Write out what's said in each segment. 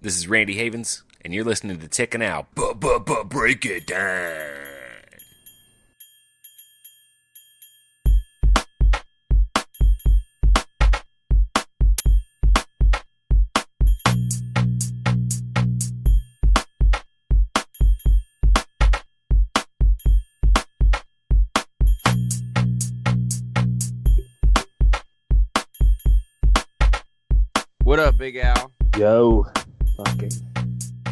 This is Randy Havens, and you're listening to Ticking Out. Break it down. What up, Big Al? Yo, fucking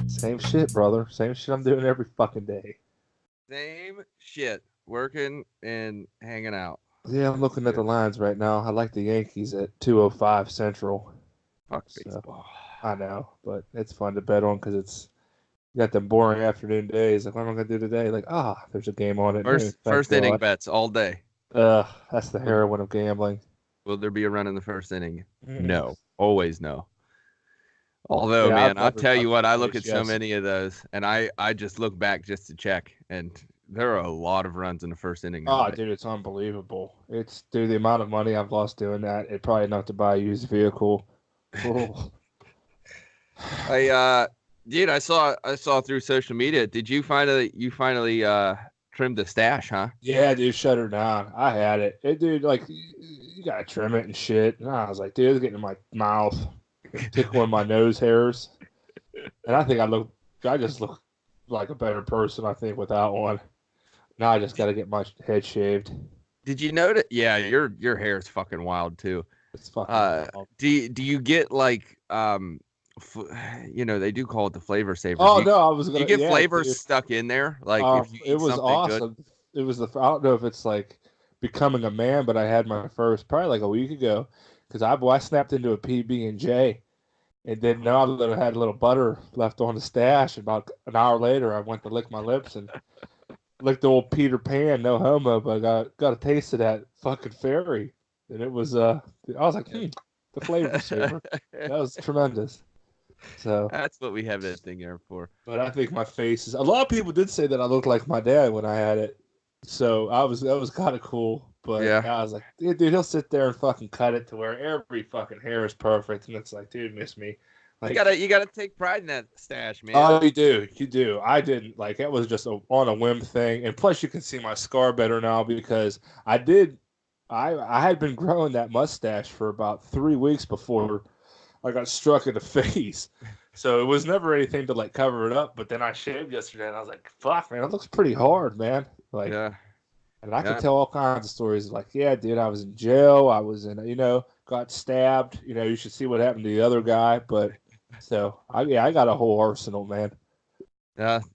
same shit, brother. Same shit I'm doing every fucking day. Same shit. Working and hanging out. Yeah, I'm looking at the lines right now. I like the Yankees at 205 Central. Fuck So, baseball. I know, but it's fun to bet on because it's you got them boring afternoon days. Like, what am I gonna do today? Like, there's a game on at noon. Thank First inning God. bets all day. That's the heroin of gambling. Will there be a run in the first inning? Mm. No. Always no. Although, Yeah, man, I'll tell you what, I look at yes. so many of those, and I just look back just to check, and there are a lot of runs in the first inning. Oh, dude, it's unbelievable. Dude, the amount of money I've lost doing that, it probably enough to buy a used vehicle. Oh. Dude, I saw through social media. Did you finally trimmed the stash, huh? Yeah, dude, shut her down. I had it. Dude, like, you gotta trim it and shit. And I was like, dude, it's getting in my mouth, tickling my nose hairs. And I think I just look like a better person, I think, without one. Now I just gotta get my head shaved. Did you notice? Yeah, your hair is fucking wild too. It's fucking wild. Do you get like they do call it the flavor saver. Oh, no, I was gonna. You get flavors dude. stuck in there, like if you eat it was something awesome. good. It was I don't know if it's like becoming a man, but I had my first probably like a week ago because I snapped into a PB&J and didn't know that I had a little butter left on the stash. About an hour later, I went to lick my lips and licked the old Peter Pan, no homo, but I got a taste of that fucking fairy, and it was I was like, the flavor saver. That was tremendous. So That's what we have that thing there for. But I think my face is. A lot of people did say that I looked like my dad when I had it, so that was kind of cool. But Yeah. I was like, dude, he'll sit there and fucking cut it to where every fucking hair is perfect, and it's like, dude, miss me. Like, You gotta take pride in that stash, man. oh, you do. I didn't like it was just on a whim thing, and plus you can see my scar better now because I had been growing that mustache for about 3 weeks before I got struck in the face. So it was never anything to like cover it up. But then I shaved yesterday and I was like, fuck, man, it looks pretty hard, man. Like, Yeah. And I can tell all kinds of stories. Like, yeah, dude, I was in jail. I was in, got stabbed. You should see what happened to the other guy. But so I got a whole arsenal, man.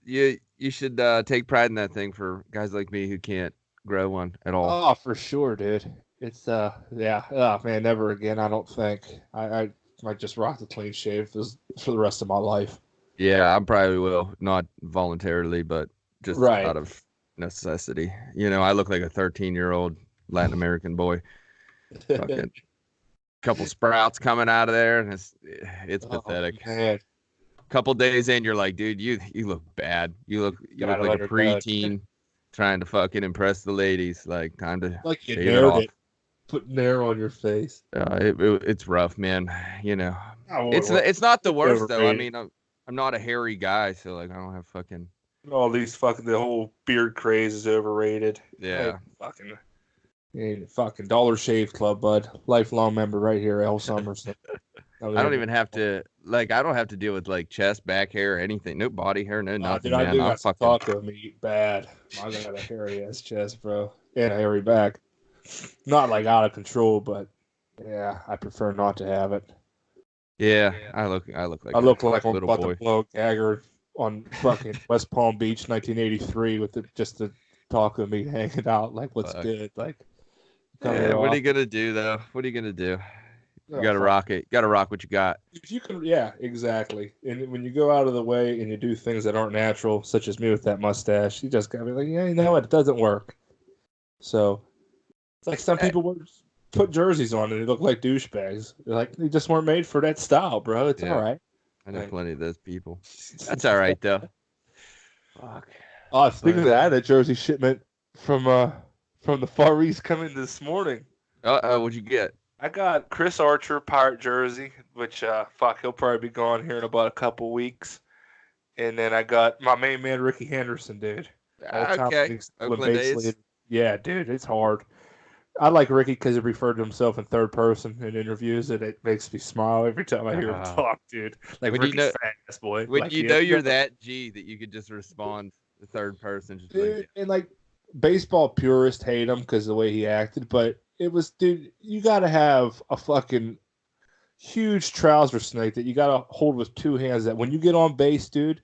You should take pride in that thing for guys like me who can't grow one at all. Oh, for sure, dude. It's yeah. Oh man, never again. I don't think. I might just rock the clean shave for the rest of my life. Yeah, I probably will. Not voluntarily, but just out of necessity. I look like a 13-year-old Latin American boy. Fucking couple sprouts coming out of there, and it's pathetic. Man. Couple days in, you're like, dude, you look bad. You look like a preteen trying to fucking impress the ladies. Like, time to shave it off. Put nair on your face. It's rough, man. It's not the worst though. I mean, I'm not a hairy guy, so like I don't have fucking all these the whole beard craze is overrated. Yeah, fucking Dollar Shave Club, bud. Lifelong member right here, L Summers. I don't even have to I don't have to deal with like chest, back hair, anything. No body hair, no nothing. Dude, man. I do got taco meat bad. I got a hairy ass chest, bro, and a hairy back. Not like out of control, but yeah, I prefer not to have it. Yeah, I look like I look like I'm about to blow Gagger on fucking West Palm Beach, 1983, with just the taco meat hanging out. Like, what's good? Like, what are you gonna do though? What are you gonna do? You gotta rock it. You gotta rock what you got. If you can, yeah, exactly. And when you go out of the way and you do things that aren't natural, such as me with that mustache, you just gotta be like, yeah, you know what? It doesn't work. So it's like some people put jerseys on and they look like douchebags. They're like, they just weren't made for that style, bro. It's all right. I know plenty of those people. That's all right though. Fuck. Oh, speaking of that jersey shipment from the Far East coming this morning. What'd you get? I got Chris Archer Pirate jersey, which fuck, he'll probably be gone here in about a couple weeks. And then I got my main man Ricky Henderson, dude. All-time Okay. Oakland A's. Yeah, dude, it's hard. I like Ricky because he referred to himself in third person in interviews, and it makes me smile every time I hear him talk, dude. Like when Ricky's fast, boy. When like, you know you're that G that you could just respond the third person. Just dude, like, and like baseball purists hate him because of the way he acted, but it was, dude, you got to have a fucking huge trouser snake that you got to hold with two hands that when you get on base, dude,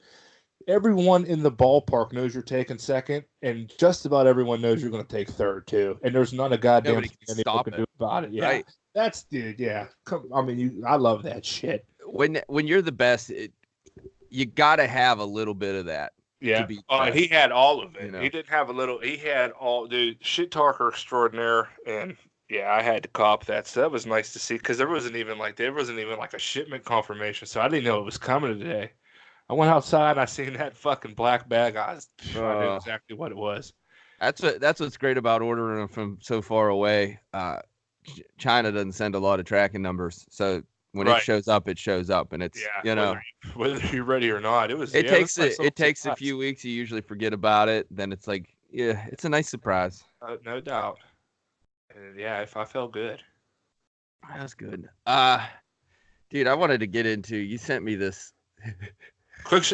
everyone in the ballpark knows you're taking second, and just about everyone knows you're going to take third too. And there's not a goddamn nobody thing can stop can it. do about it. Yeah, right? That's dude. Yeah, I mean, I love that shit. When you're the best, you got to have a little bit of that. Yeah. He had all of it. You know? He didn't have a little. He had all, dude. Shit talker extraordinaire, and yeah, I had to cop that. So that was nice to see because there wasn't even like a shipment confirmation, so I didn't know it was coming today. I went outside and I seen that fucking black bag. I knew exactly what it was. That's what's great about ordering them from so far away. China doesn't send a lot of tracking numbers, so when it shows up, and it's whether you're ready or not. It takes a few weeks. You usually forget about it. Then it's like, yeah, it's a nice surprise. No doubt. And yeah, if I felt good. That's good. Dude, I wanted to get into. You sent me this. Quick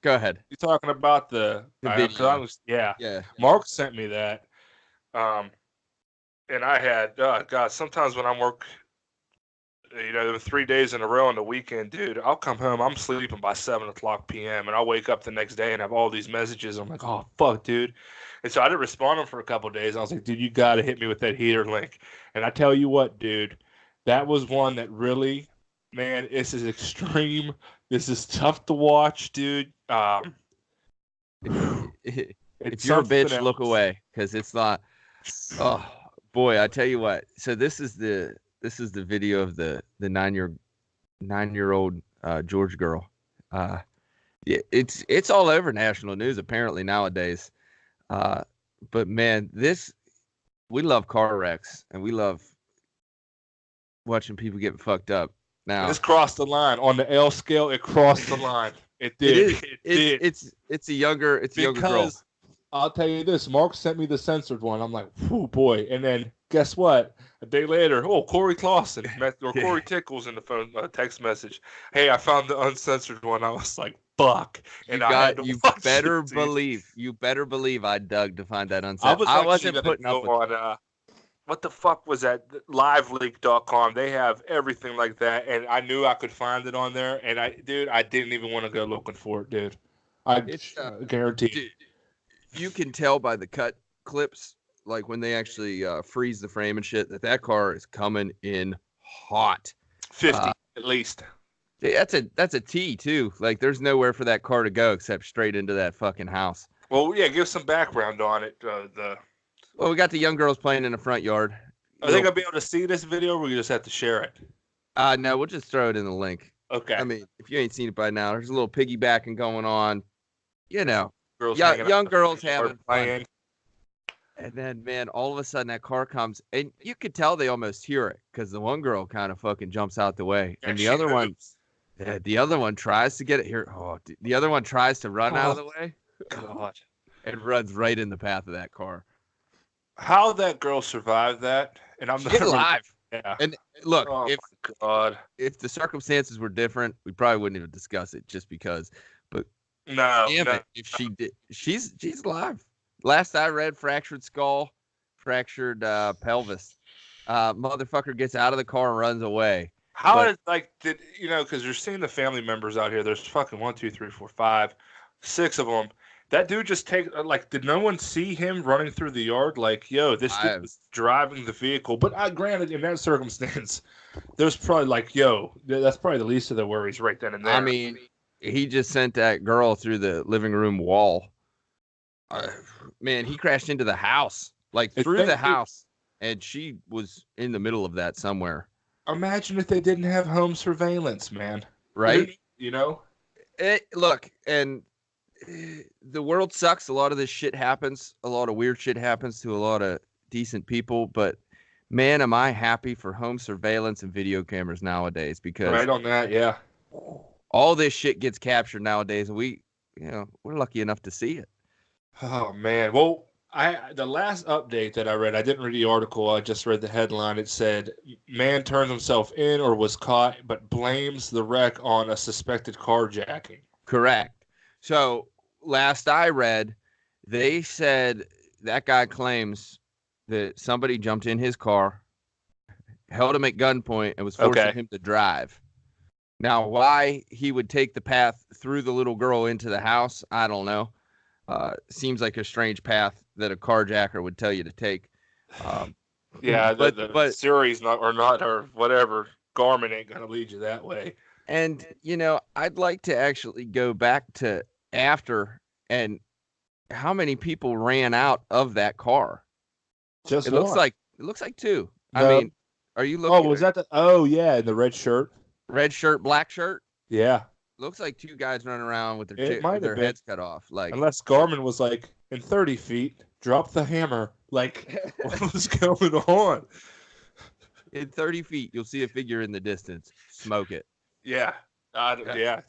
Go ahead. You're talking about the video. Yeah. Mark sent me that. And I had, God, sometimes when I'm 3 days in a row on the weekend, dude, I'll come home, I'm sleeping by 7:00 p.m. and I'll wake up the next day and have all these messages. I'm like, oh, fuck, dude. And so I didn't respond to them for a couple of days. I was like, dude, you got to hit me with that heater link. And I tell you what, dude, that was one that really, man, this is extreme. This is tough to watch, dude. If you're a bitch, look away, because it's not. Oh boy, I tell you what. So this is the video of the 9-year-old George girl. It's all over national news apparently nowadays. But man, we love car wrecks and we love watching people get fucked up. Now this crossed the line on the L scale. It crossed the line. It did. It's a younger girl. I'll tell you this. Mark sent me the censored one. I'm like, whoo, boy. And then guess what? A day later, Corey Clausen or Corey Tickles in the phone text message. Hey, I found the uncensored one. I was like, fuck. And you better believe I dug to find that uncensored. I wasn't putting up with on. What the fuck was that? Liveleak.com. They have everything like that, and I knew I could find it on there. And I didn't even want to go looking for it, dude. I guarantee. Dude, you can tell by the cut clips, like when they actually freeze the frame and shit, that car is coming in hot. 50 at least. That's a T too. Like there's nowhere for that car to go except straight into that fucking house. Well, yeah, give some background on it. Well, we got the young girls playing in the front yard. Are they gonna be able to see this video, or we just have to share it? No, we'll just throw it in the link. Okay. I mean, if you ain't seen it by now, there's a little piggybacking going on. You know, young girls having fun. And then, man, all of a sudden that car comes, and you could tell they almost hear it because the one girl kind of fucking jumps out the way, and the other one tries to get it here. Oh, the other one tries to run out of the way. God, and runs right in the path of that car. How that girl survived that, and I'm not alive. Yeah. And look, if the circumstances were different, we probably wouldn't even discuss it just because. But damn it, if she did, she's alive. Last I read, fractured skull, fractured pelvis. Motherfucker gets out of the car and runs away. Because you're seeing the family members out here. There's fucking 1, 2, 3, 4, 5, 6 of them. That dude just did no one see him running through the yard? Like, yo, this dude was driving the vehicle. But granted, in that circumstance, there's probably that's probably the least of the worries right then and there. I mean, he just sent that girl through the living room wall. Man, he crashed into the house, through the house, and she was in the middle of that somewhere. Imagine if they didn't have home surveillance, man. Right? You know? Look, and the world sucks. A lot of this shit happens. A lot of weird shit happens to a lot of decent people. But, man, am I happy for home surveillance and video cameras nowadays, because right on that, yeah. all this shit gets captured nowadays, and we're lucky enough to see it. Oh man. Well, the last update that I read, I didn't read the article. I just read the headline. It said, "Man turned himself in or was caught, but blames the wreck on a suspected carjacking." Correct. So last I read, they said that guy claims that somebody jumped in his car, held him at gunpoint, and was forcing him to drive. Now, why he would take the path through the little girl into the house, I don't know. Seems like a strange path that a carjacker would tell you to take. Yeah, but Siri's or whatever Garmin ain't gonna lead you that way. And I'd like to actually go back to after and how many people ran out of that car. Just it looks like two. No. I mean, are you looking? Oh, was that the? Oh yeah, in the red shirt. Red shirt, black shirt. Yeah. Looks like two guys running around with their heads cut off. Like, unless Garmin was like, in 30 feet, drop the hammer. Like, what was going on? In 30 feet, you'll see a figure in the distance. Smoke it. Yeah. Yeah.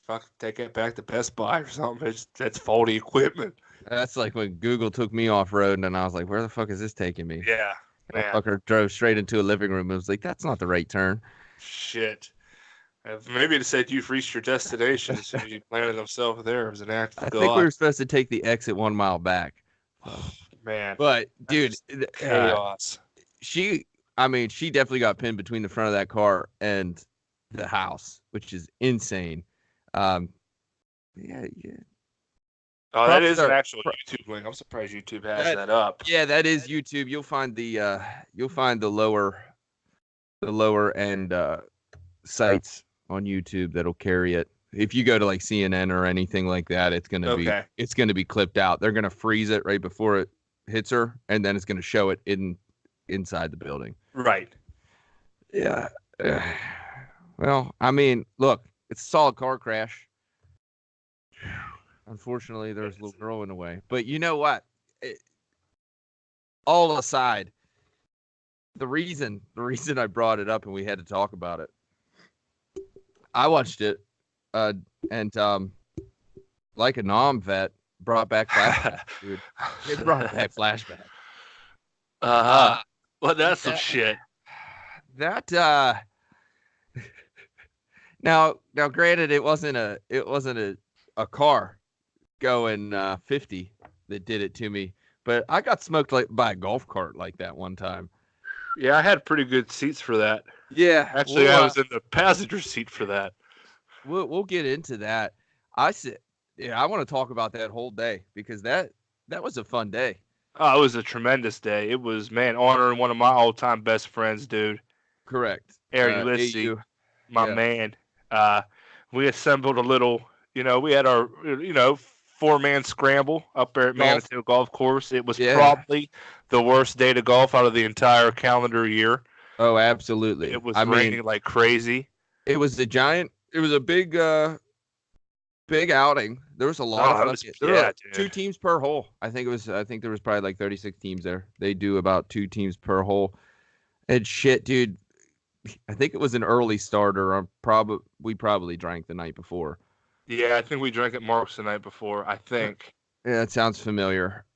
Fuck, take it back to Best Buy or something. That's faulty equipment. That's like when Google took me off road, and I was like, where the fuck is this taking me? Yeah. That fucker drove straight into a living room and was like, that's not the right turn. Shit. Maybe it said you've reached your destination as soon as you planted himself there. It was an act of God. I think we were supposed to take the exit 1 mile back. Man. But, dude. Chaos. She definitely got pinned between the front of that car and the house, which is insane. Yeah. Oh, that is an actual YouTube link. I'm surprised YouTube has that up. Yeah, that is YouTube. You'll find the lower end sites on YouTube that'll carry it. If you go to like CNN or anything like that, it's gonna be clipped out. They're gonna freeze it right before it hits her, and then it's gonna show it inside the building. Right. Yeah. Well, I mean, look, it's a solid car crash. Unfortunately, there's a little girl in the way. But you know what? All aside, the reason I brought it up and we had to talk about it, I watched it, and like a nom vet, brought back flashbacks, dude. It brought back flashbacks. Well, that's some shit. That now granted, it wasn't a car going 50 that did it to me, but I got smoked by a golf cart like that one time. Yeah, I had pretty good seats for that. Yeah, actually, I was in the passenger seat for that. We'll get into that. I want to talk about that whole day because that was a fun day. Oh, it was a tremendous day. It was, man, honoring one of my all-time best friends, dude. Correct. Eric Lissy, my man. We assembled a little, we had our, 4-man scramble up there at Manitou Golf Course. It was probably the worst day to golf out of the entire calendar year. Oh, absolutely. It was raining like crazy. It was a big outing. There was a lot of fun. 2 teams per hole. I think there was probably like 36 teams there. They do about 2 teams per hole. And shit, dude, I think it was an early starter. We probably drank the night before. Yeah, I think we drank at Mark's the night before, I think. Yeah, that sounds familiar.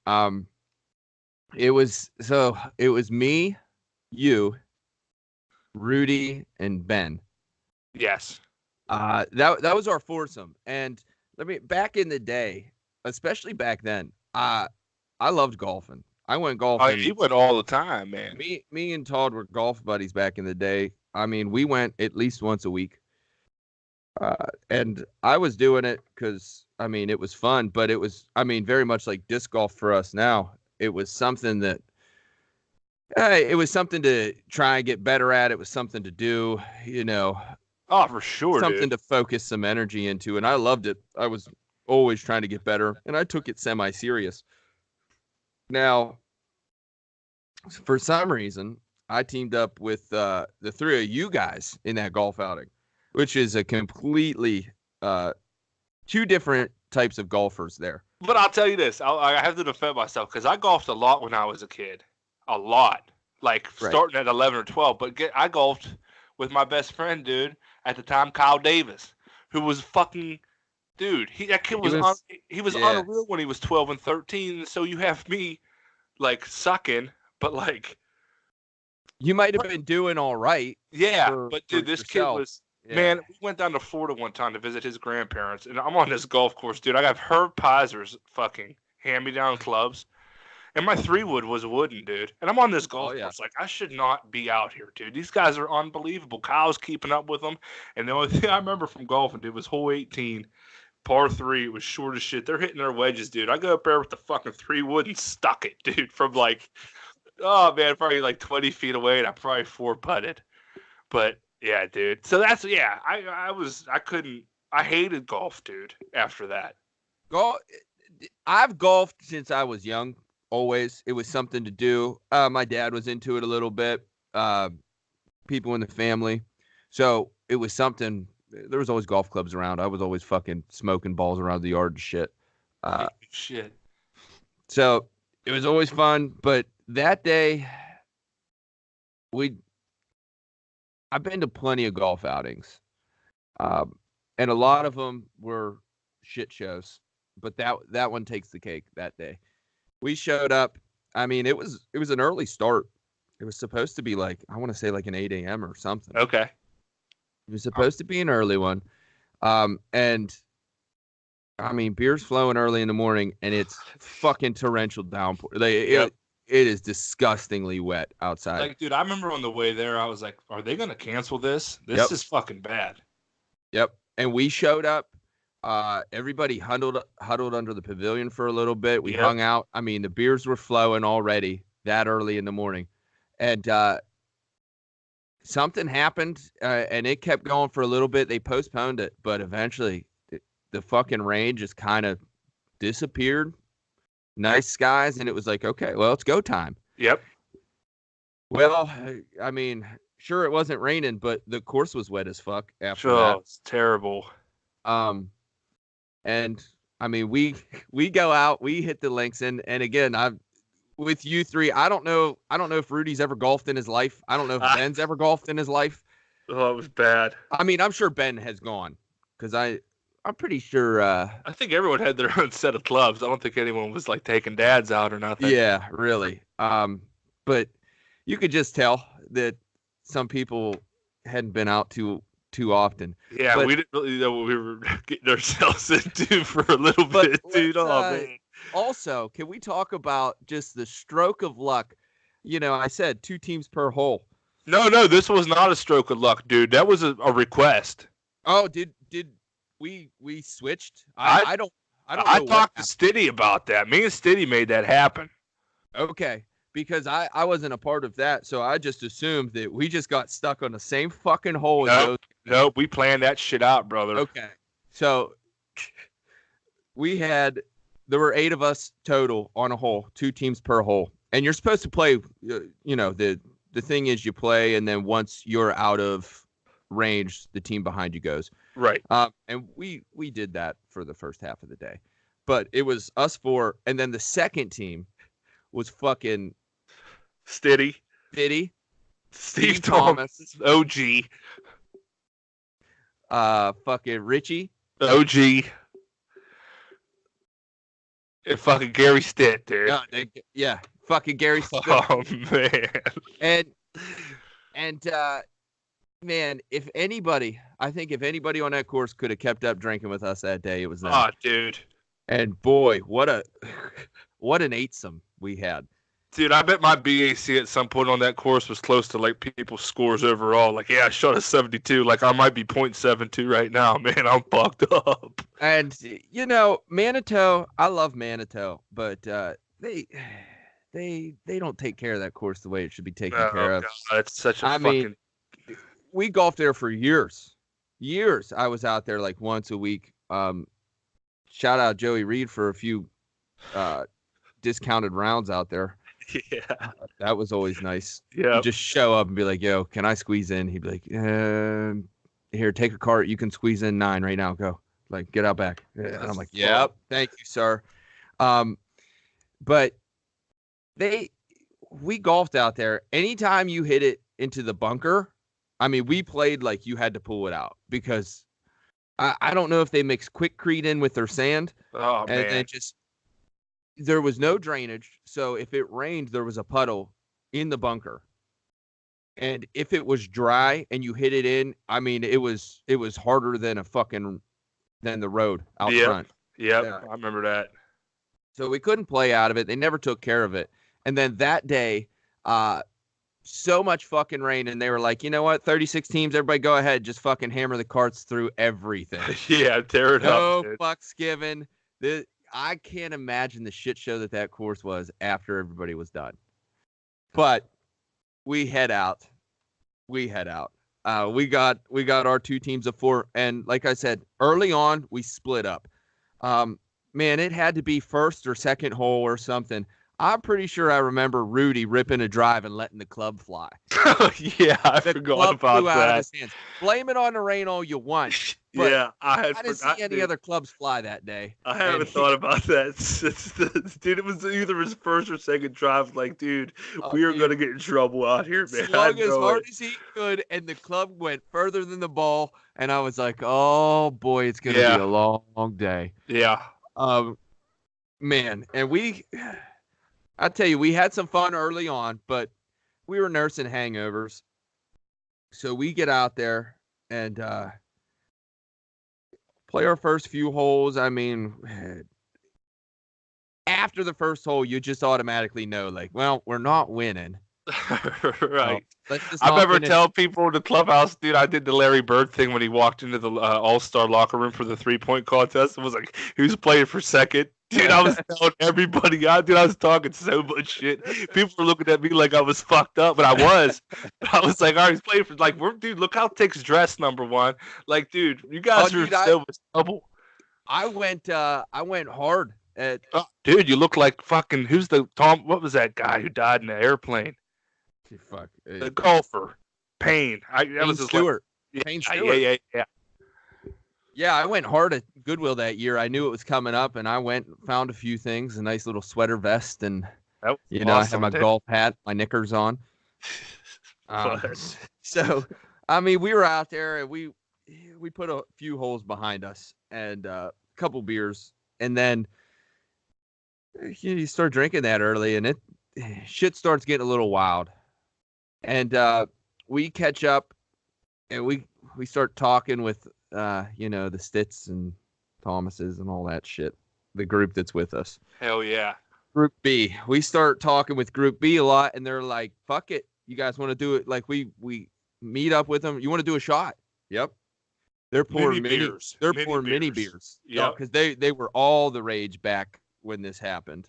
It was me, you, Rudy, and Ben. Yes. That was our foursome. And back in the day, especially back then, I loved golfing. I went golfing. You went all the time, man. Me and Todd were golf buddies back in the day. I mean, we went at least once a week. And I was doing it because, it was fun, but it was, very much like disc golf for us now. It was something that, it was something to try and get better at. It was something to do, Oh, for sure, something to focus some energy into, and I loved it. I was always trying to get better, and I took it semi-serious. Now, for some reason, I teamed up with the 3 of you guys in that golf outing, which is a completely 2 different types of golfers there. But I'll tell you this. I have to defend myself because I golfed a lot when I was a kid. A lot. like starting at 11 or 12. But I golfed with my best friend, dude, at the time, Kyle Davis, who was fucking dude. That kid was unreal when he was 12 and 13. So you have me like sucking, but like you might have been doing all right. Yeah, but dude, this kid was. Yeah. Man, we went down to Florida one time to visit his grandparents, and I'm on this golf course, dude. I got Herb Piser's fucking hand-me-down clubs, and my 3-wood was wooden, dude. And I'm on this golf course, like, I should not be out here, dude. These guys are unbelievable. Kyle's keeping up with them, and the only thing I remember from golfing, dude, was hole 18, par 3. It was short as shit. They're hitting their wedges, dude. I go up there with the fucking 3-wood and stuck it, dude, from like, oh, man, probably like 20 feet away, and I probably 4-putted. But... yeah, dude. So that's I hated golf, dude, after that. I've golfed since I was young, always. It was something to do. My dad was into it a little bit. People in the family. So it was something. There was always golf clubs around. I was always fucking smoking balls around the yard and shit. Shit. So it was always fun. But that day, I've been to plenty of golf outings, and a lot of them were shit shows. But that one takes the cake that day. We showed up. I mean, it was an early start. It was supposed to be like, I want to say like an 8 a.m. or something. Okay. It was supposed to be an early one, and I mean, beer's flowing early in the morning, and it's fucking torrential downpour. It is disgustingly wet outside. Like, dude, I remember on the way there, I was like, are they going to cancel this? This is fucking bad. Yep. And we showed up. Everybody huddled under the pavilion for a little bit. We hung out. I mean, the beers were flowing already that early in the morning. And something happened, and it kept going for a little bit. They postponed it. But eventually, the fucking rain just kind of disappeared. Nice skies, and it was like, okay, well, it's go time. Yep. Well, I mean, sure, it wasn't raining, but the course was wet as fuck after that. It's terrible. And I mean, we go out, we hit the links, and again, with you three, I don't know if Rudy's ever golfed in his life. I don't know if Ben's ever golfed in his life. Oh, it was bad. I mean, I'm sure Ben has gone because I'm pretty sure. I think everyone had their own set of clubs. I don't think anyone was like taking dads out or nothing. Yeah, really. But you could just tell that some people hadn't been out too often. Yeah, we didn't really know what we were getting ourselves into for a little bit, dude. Man. Also, can we talk about just the stroke of luck? You know, I said 2 teams per hole. No, this was not a stroke of luck, dude. That was a request. Oh, did we switched? I don't know. I talked to Stiddy about that. Me and Stiddy made that happen. Okay, because I wasn't a part of that, so I just assumed that we just got stuck on the same fucking hole. Nope, we planned that shit out, brother. Okay, so there were 8 of us total on a hole, 2 teams per hole, and you're supposed to play. You know, the thing is you play, and then once you're out of range, the team behind you goes. Right. And we did that for the first half of the day. But it was us 4, and then the second team was fucking Stiddy, Steve Thomas, OG, fucking Richie, OG, and fucking Gary Stitt, dude. Yeah, fucking Gary Stitt. Oh man. And man, if anybody on that course could have kept up drinking with us that day, it was them. Oh, dude. And boy, what an eightsome we had. Dude, I bet my BAC at some point on that course was close to like people's scores overall. Like, yeah, I shot a 72. Like, I might be .72 right now, man. I'm fucked up. And you know, Manitou, I love Manitou, but they don't take care of that course the way it should be taken care of. God, it's such a fucking. We golfed there for years. I was out there like once a week. Shout out Joey Reed for a few discounted rounds out there. Yeah. That was always nice. Yeah. You just show up and be like, yo, can I squeeze in? He'd be like, here, take a cart. You can squeeze in 9 right now. Go. Like, get out back. Yeah, and I'm like, yep, thank you, sir. But we golfed out there. Anytime you hit it into the bunker, I mean, we played like you had to pull it out because I don't know if they mix Quickcrete in with their sand. Oh, and man. There was no drainage. So if it rained, there was a puddle in the bunker. And if it was dry and you hit it in, I mean, it was harder than than the road out front. Yep. Yeah. I remember that. So we couldn't play out of it. They never took care of it. And then that day, so much fucking rain, and they were like, you know what, 36 teams, everybody go ahead, just fucking hammer the carts through everything. Yeah, tear it up. No fucks given. I can't imagine the shit show that course was after everybody was done. But we head out. We got our 2 teams of 4, and like I said, early on we split up. Man, it had to be first or second hole or something. I'm pretty sure I remember Rudy ripping a drive and letting the club fly. Yeah, I forgot about that. Out of his hands. Blame it on the rain all you want. Yeah, I didn't see any other clubs fly that day. I haven't thought about that. Dude, it was either his first or second drive. Like, dude, we are going to get in trouble out here, man. Slung as hard as he could, and the club went further than the ball. And I was like, oh, boy, it's going to be a long, long day. Yeah. Man, and I tell you, we had some fun early on, but we were nursing hangovers. So we get out there and play our first few holes. I mean, after the first hole, you just automatically know, like, well, we're not winning. Right. I remember telling people in the clubhouse, dude, I did the Larry Bird thing when he walked into the All-Star locker room for the 3-point contest. It was like, who's playing for second? Dude, I was telling everybody, I was talking so much shit. People were looking at me like I was fucked up, but I was. I was like, all right, he's playing for, like, dude, look how thick's dressed, number one. Like, dude, you guys are still in trouble. I went hard at. Dude, you look like fucking, what was that guy who died in the airplane? Fuck. The golfer. Payne. Payne Stewart. Yeah. Yeah, I went hard at Goodwill that year. I knew it was coming up, and I went and found a few things, a nice little sweater vest, and, I had my golf hat, my knickers on. So, I mean, we were out there, and we put a few holes behind us and a couple beers, and then you start drinking that early, and shit starts getting a little wild. And we catch up, and we start talking with the Stitz and Thomases and all that shit, the group that's with us. Hell yeah. Group B. We start talking with Group B a lot, and they're like, fuck it. You guys want to do it? Like, we meet up with them. You want to do a shot? Yep. They're pouring mini beers. Yeah. Because they were all the rage back when this happened.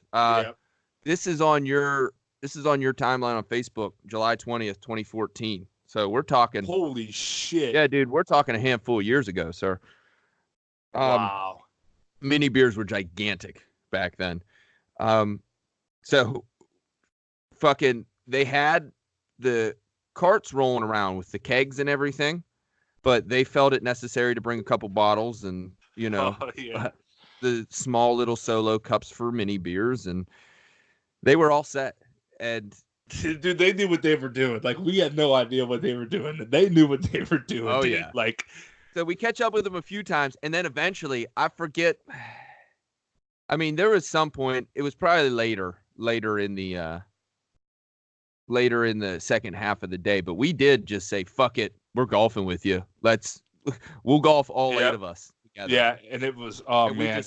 This is on your timeline on Facebook, July 20th, 2014. So we're talking. Holy shit. Yeah, dude, we're talking a handful of years ago, sir. Wow. Mini beers were gigantic back then. So fucking, they had the carts rolling around with the kegs and everything, but they felt it necessary to bring a couple bottles and, the small little solo cups for mini beers, and they were all set. And dude, they knew what they were doing. Like, we had no idea what they were doing. They knew what they were doing. Oh, dude. Yeah. Like, so we catch up with them a few times, and then eventually, I forget. I mean, there was some point. It was probably later in the second half of the day. But we did just say, "Fuck it, we're golfing with you. We'll golf all 8 of us together." Yeah, and it was man. We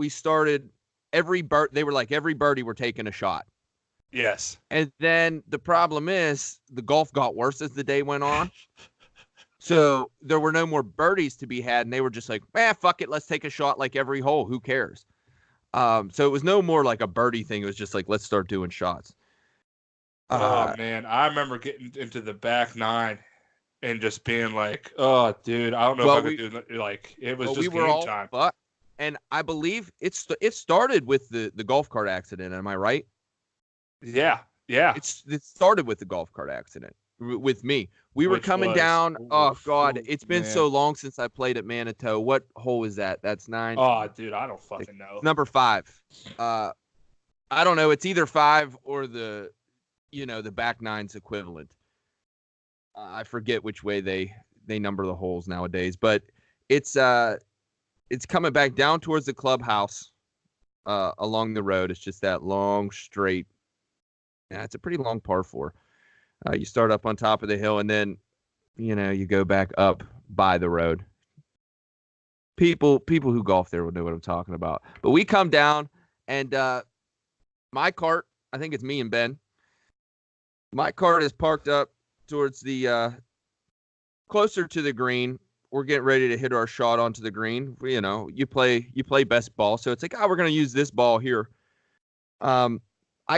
started. They were like, every birdie we're taking a shot. Yes. And then the problem is the golf got worse as the day went on. So there were no more birdies to be had. And they were just like, fuck it. Let's take a shot like every hole. Who cares? So it was no more like a birdie thing. It was just like, let's start doing shots. Oh, man. I remember getting into the back 9 and just being like, oh, dude, I don't know if I could do like, it was just game time. And I believe it started with the golf cart accident. Am I right? Yeah. It started with the golf cart accident with me. We were coming down. Oh God, it's been so long since I played at Manitou. What hole is that? That's 9. Oh, dude, I don't fucking know. Number 5. I don't know. It's either 5 or the back nine's equivalent. I forget which way they number the holes nowadays, but it's coming back down towards the clubhouse along the road. It's just that long straight. Yeah, it's a pretty long par 4. You start up on top of the hill and then, you go back up by the road. People who golf there would know what I'm talking about. But we come down and my cart, I think it's me and Ben. My cart is parked up towards the closer to the green. We're getting ready to hit our shot onto the green. You play best ball, so it's like, we're gonna use this ball here. I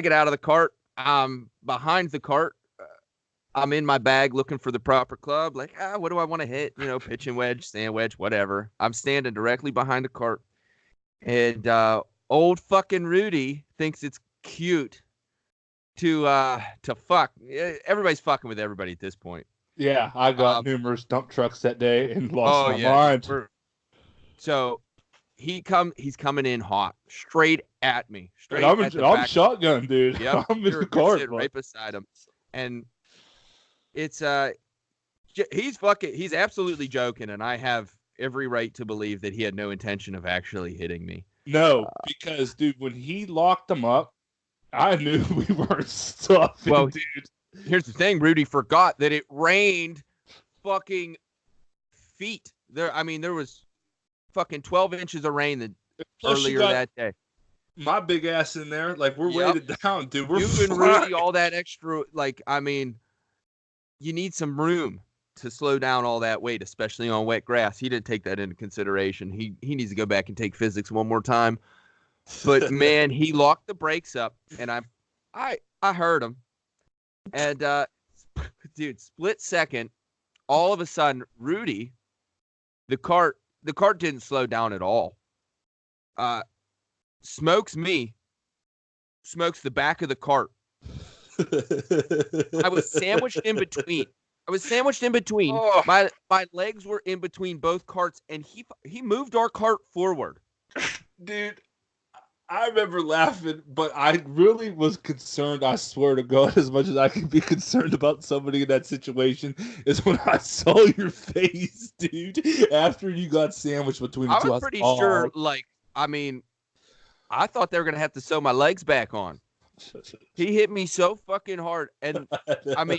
get out of the cart. I'm behind the cart. I'm in my bag looking for the proper club. Like, what do I want to hit? Pitching wedge, sand wedge, whatever. I'm standing directly behind the cart, and old fucking Rudy thinks it's cute to fuck. Everybody's fucking with everybody at this point. Yeah, I got numerous dump trucks that day and lost my mind. So he's coming in hot, straight at me. I'm shotgun, dude. Yep, I'm in the car, right beside him, and it's he's absolutely joking, and I have every right to believe that he had no intention of actually hitting me. No, because dude, when he locked them up, I knew we weren't stuffing, dude. Here's the thing, Rudy forgot that it rained fucking feet. There was fucking 12 inches of rain earlier that day. My big ass in there, like we're weighted down, dude. We're and Rudy, all that extra, you need some room to slow down all that weight, especially on wet grass. He didn't take that into consideration. He needs to go back and take physics one more time. But man, he locked the brakes up, and I heard him. And dude, split second, all of a sudden, Rudy, the cart didn't slow down at all. Smokes me, smokes the back of the cart. I was sandwiched in between. Oh. My legs were in between both carts, and he moved our cart forward. Dude, I remember laughing, but I really was concerned, I swear to God, as much as I could be concerned about somebody in that situation, is when I saw your face, dude, after you got sandwiched between the two. I was pretty sure, I thought they were going to have to sew my legs back on. He hit me so fucking hard, and,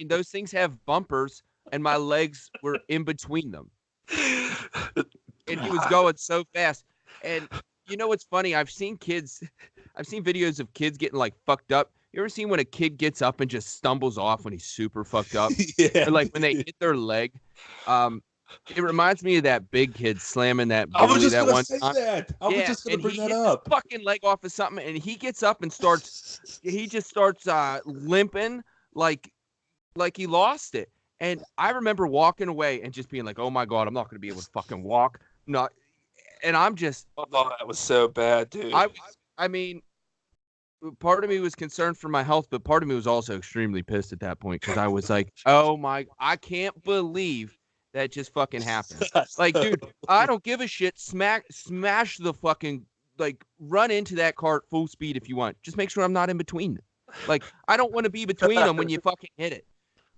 those things have bumpers, and my legs were in between them. And he was going so fast, and... You know what's funny? I've seen videos of kids getting fucked up. You ever seen when a kid gets up and just stumbles off when he's super fucked up? Yeah. Or when they hit their leg. It reminds me of that big kid slamming that bully. I was just that gonna one say time. that. I was just gonna bring that up. His fucking leg off of something, and he gets up and starts limping like he lost it. And I remember walking away and just being like, "Oh my God, I'm not gonna be able to fucking walk." And I'm just... Oh, that was so bad, dude. Part of me was concerned for my health, but part of me was also extremely pissed at that point because I was like, oh my... I can't believe that just fucking happened. Dude, I don't give a shit. Smash the fucking... run into that cart full speed if you want. Just make sure I'm not in between them. I don't want to be between them when you fucking hit it.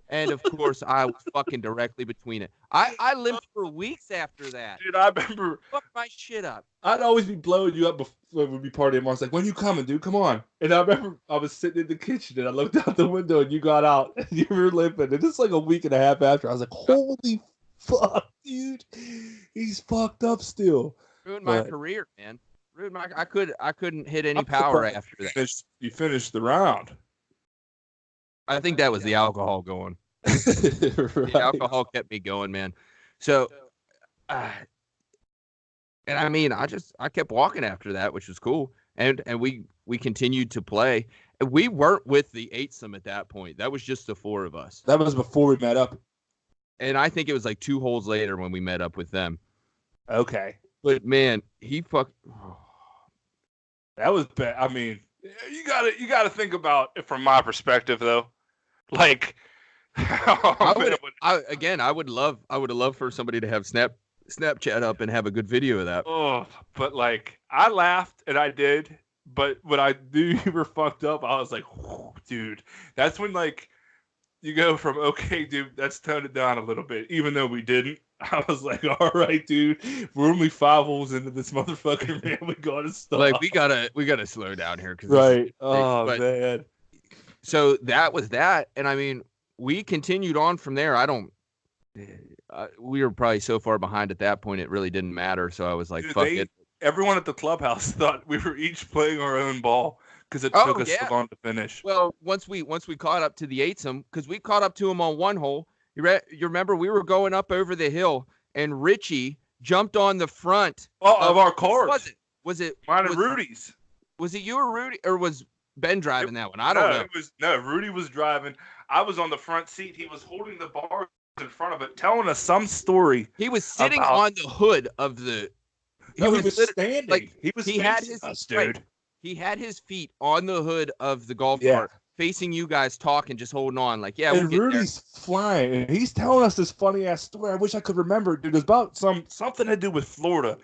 And, of course, I was fucking directly between it. I limped for weeks after that. Dude, I remember... Fuck my shit up. I'd always be blowing you up before we'd be partying. I was like, when you coming, dude? Come on. And I remember I was sitting in the kitchen, and I looked out the window, and you got out, and you were limping. And it's a week and a half after. I was like, holy fuck, dude. He's fucked up still. Ruined my career, man. I couldn't hit any power after that. You finished the round. I think that was the alcohol going. Right. The alcohol kept me going, man. So, and I kept walking after that, which was cool. And we continued to play. We weren't with the eightsome at that point. That was just the 4 of us. That was before we met up. And I think it was 2 holes later when we met up with them. Okay. But man, he fucked. That was bad. You gotta think about it from my perspective, though. I would have loved for somebody to have Snapchat up and have a good video of that. Oh, but I laughed, and I did, But when I knew you were fucked up, I was like, dude, that's when like you go from, okay, dude, let's tone it down a little bit, even though we didn't. I was like, all right, dude, we're only 5 holes into this motherfucker, man. We gotta stop. Like we gotta slow down here, right? Man. So that was that, and I mean, we continued on from there. We were probably so far behind at that point, it really didn't matter. So I was like, fuck it. Everyone at the clubhouse thought we were each playing our own ball because it took us so long to finish. Well, once we caught up to the eightsome, because we caught up to him on one hole. You remember we were going up over the hill, and Richie jumped on the front of our cart. Was it mine and Rudy's? Was it you or Rudy, or was Ben driving that one? I don't know. Rudy was driving. I was on the front seat. He was holding the bar in front of it, telling us some story. He was sitting on the hood of the. He was standing. Like, he had his dude. Right, he had his feet on the hood of the golf cart, facing you guys, talking, just holding on. Like, yeah, and Rudy's flying, and he's telling us this funny ass story. I wish I could remember, dude. It was about something to do with Florida.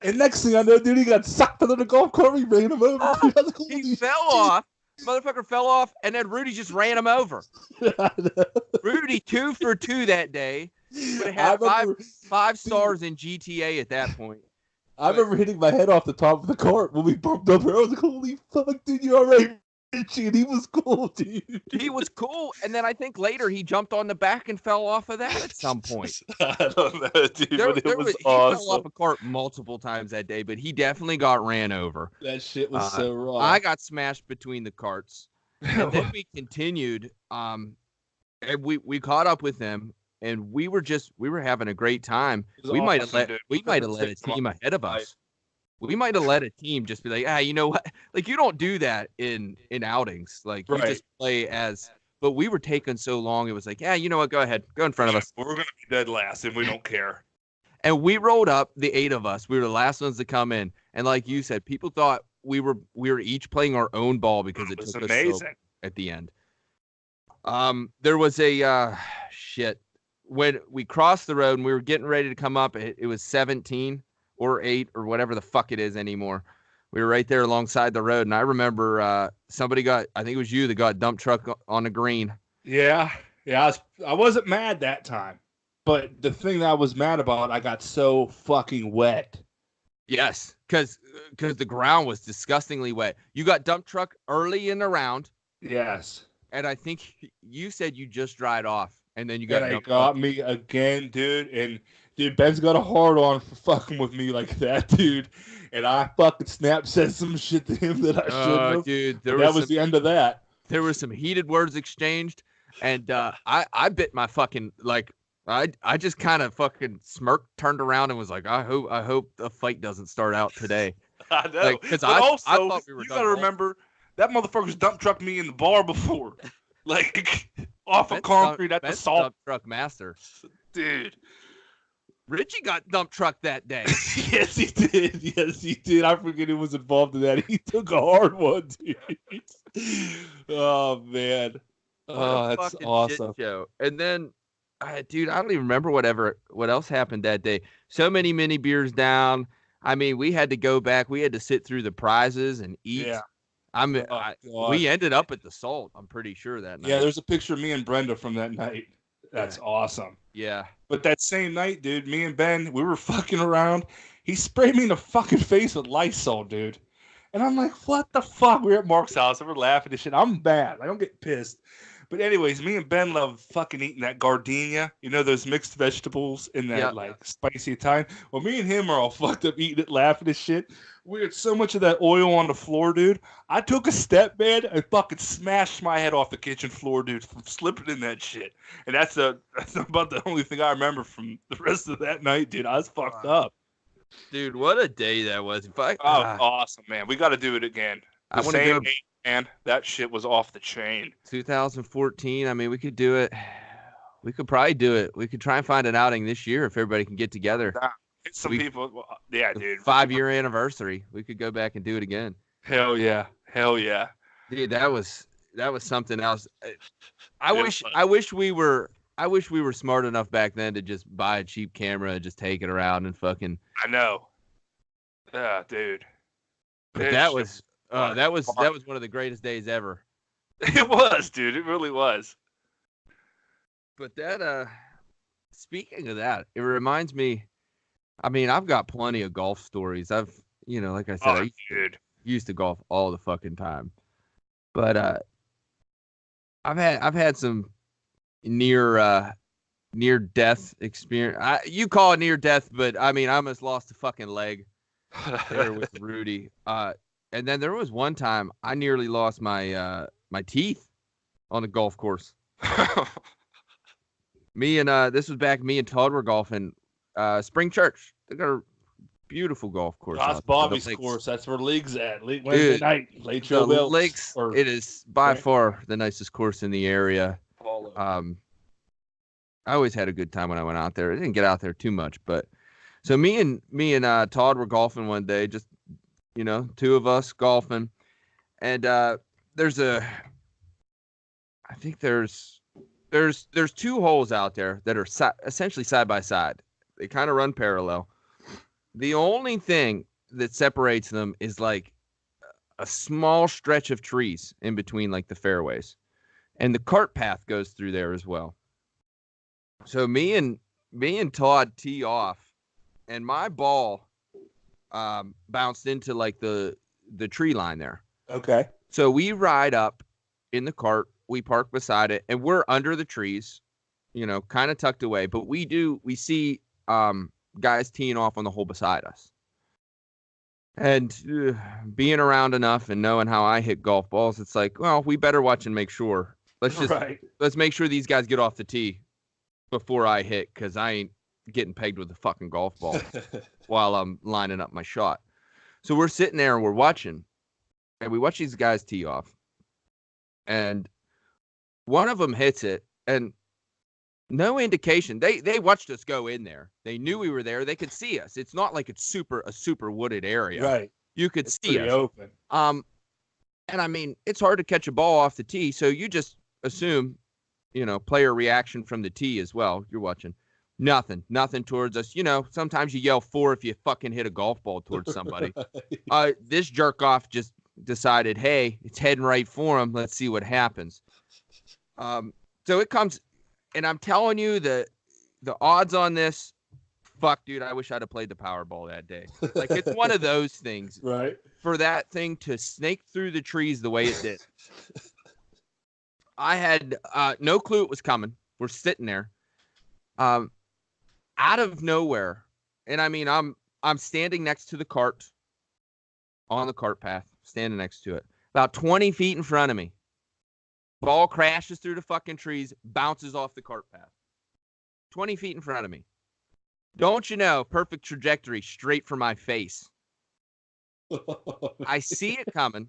And next thing I know, dude, he got sucked under the golf cart. We ran him over. He fell off. Motherfucker fell off, and then Rudy just ran him over. Rudy 2 for 2 that day. Would have had five stars in GTA at that point. I remember hitting my head off the top of the cart when we bumped up here. I was like, holy fuck, dude, you're all right, Richie. And he was cool, dude. He was cool. And then I think later he jumped on the back and fell off of that at some point. I don't know, dude, but it was awesome. He fell off a cart multiple times that day, but he definitely got ran over. That shit was so raw. I got smashed between the carts. And then we continued. And we caught up with them. And we were having a great time. We might have let a team ahead of us. We might have let a team just be like, you know what? Like, you don't do that in outings. Like, you just play as. But we were taking so long. It was like, you know what? Go ahead, go in front of us. We're gonna be dead last, and we don't care. And we rolled up, the 8 of us. We were the last ones to come in. And like you said, people thought we were each playing our own ball because it took us so at the end. There was a shit. When we crossed the road and we were getting ready to come up, it was 17 or 8 or whatever the fuck it is anymore. We were right there alongside the road. And I remember somebody I think it was you that got dump truck on the green. Yeah. I wasn't mad that time. But the thing that I was mad about, I got so fucking wet. Yes, because the ground was disgustingly wet. You got dump truck early in the round. Yes. And I think you said you just dried off. And then you got me again, dude. And dude, Ben's got a hard on for fucking with me like that, dude. And I fucking said some shit to him that I shouldn't have. Dude, that was the end of that. There were some heated words exchanged, and I bit my fucking I just kind of fucking smirked, turned around, and was like, I hope the fight doesn't start out today. I know. Because I thought we were. You gotta remember that motherfucker's dump trucked me in the bar before. Like off of concrete at the salt dump truck master, dude. Richie got dump trucked that day. Yes, he did. I forget who was involved in that. He took a hard one, dude. Oh man, that's awesome. And then, dude, I don't even remember what else happened that day. So many mini beers down. I mean, we had to go back. We had to sit through the prizes and eat. Yeah. We ended up at the Salt. I'm pretty sure that night. Yeah, there's a picture of me and Brenda from that night. That's awesome. Yeah. But that same night, dude, me and Ben, we were fucking around. He sprayed me in the fucking face with Lysol, dude. And I'm like, what the fuck? We're at Mark's house and we're laughing and shit. I'm bad. I don't get pissed. But anyways, me and Ben love fucking eating that gardenia. You know, those mixed vegetables in that spicy Italian. Well, me and him are all fucked up eating it, laughing and shit. We had so much of that oil on the floor, dude. I took a step, man, and fucking smashed my head off the kitchen floor, dude, from slipping in that shit. And that's about the only thing I remember from the rest of that night, dude. I was fucked up. Dude, what a day that was. Awesome, man. We got to do it again. I want to go. Man, that shit was off the chain. 2014. I mean, we could do it. We could probably do it. We could try and find an outing this year if everybody can get together. People, yeah, dude. 5-year anniversary. We could go back and do it again. Hell yeah, dude. That was something else. I wish we were smart enough back then to just buy a cheap camera and just take it around and fucking. I know. Yeah, dude. But that was. That was one of the greatest days ever. It was, dude. It really was. But that, speaking of that, it reminds me. I mean, I've got plenty of golf stories. Like I said, I used to golf all the fucking time. But I've had some near death experience. You call it near death, but I mean, I almost lost a fucking leg there with Rudy. And then there was one time I nearly lost my teeth on a golf course. This was back. Me and Todd were golfing. Spring Church. They got a beautiful golf course. That's Bobby's course. That's where League's at. Wednesday night. Latrobe Lakes. It is by far the nicest course in the area. I always had a good time when I went out there. I didn't get out there too much, but so me and Todd were golfing one day, just two of us golfing, and there's two holes out there that are essentially side by side. They kind of run parallel. The only thing that separates them is like a small stretch of trees in between like the fairways, and the cart path goes through there as well. So me and Todd tee off, and my ball bounced into like the tree line there. Okay. So we ride up in the cart, we park beside it, and we're under the trees, kind of tucked away. But we see guys teeing off on the hole beside us. And being around enough and knowing how I hit golf balls, it's like, well, we better watch and make sure. Let's make sure these guys get off the tee before I hit, because I ain't getting pegged with a fucking golf ball while I'm lining up my shot. So we're sitting there and we're watching, and we watch these guys tee off, and one of them hits it, and no indication. They watched us go in there. They knew we were there. They could see us. It's not like it's a super wooded area. Right. You could see us. Open. And I mean, it's hard to catch a ball off the tee, so you just assume, player reaction from the tee as well. You're watching. Nothing towards us. Sometimes you yell for if you fucking hit a golf ball towards somebody. This jerk off just decided, hey, it's heading right for him. Let's see what happens. So it comes, and I'm telling you the odds on this, fuck, dude, I wish I'd have played the Powerball that day. Like, it's one of those things. Right. For that thing to snake through the trees the way it did. I had no clue it was coming. We're sitting there. Out of nowhere, and I mean, I'm standing next to the cart, on the cart path, standing next to it, about 20 feet in front of me. Ball crashes through the fucking trees, bounces off the cart path. 20 feet in front of me. Don't you know, perfect trajectory, straight for my face. I see it coming,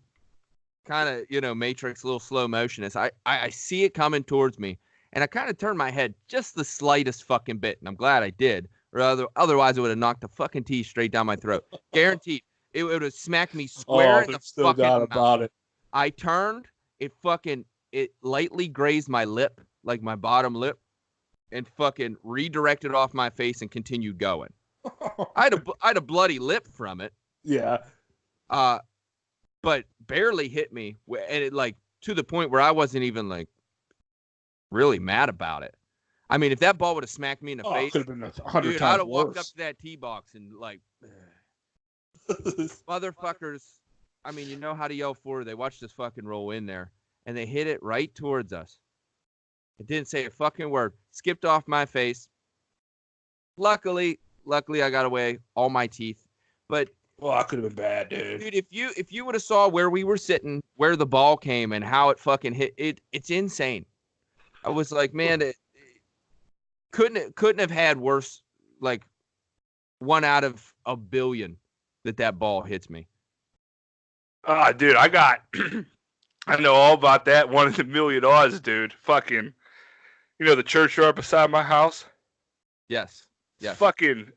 kind of, Matrix, a little slow motion. As I see it coming towards me. And I kind of turned my head just the slightest fucking bit, and I'm glad I did. Or otherwise, it would have knocked the fucking tee straight down my throat. Guaranteed. It would have smacked me square in the fucking mouth. About it. I turned. It lightly grazed my lip, like my bottom lip, and fucking redirected off my face and continued going. I had a bloody lip from it. Yeah. But barely hit me, and it like to the point where I wasn't even like really mad about it. I mean, if that ball would have smacked me in the face, it could have been 100 times I'd have walked up to that tee box and like, motherfuckers. I mean, you know how to yell for. They watched us fucking roll in there, and they hit it right towards us. It didn't say a fucking word. Skipped off my face. Luckily, I got away. All my teeth, but. Well, that could have been bad, dude. Dude, if you would have saw where we were sitting, where the ball came, and how it fucking hit, it's insane. I was like, man, it couldn't have had worse. Like 1 out of a billion that ball hits me. Dude, I know all about that 1 in a million odds, dude. Fucking, the churchyard beside my house. Yes. Fucking.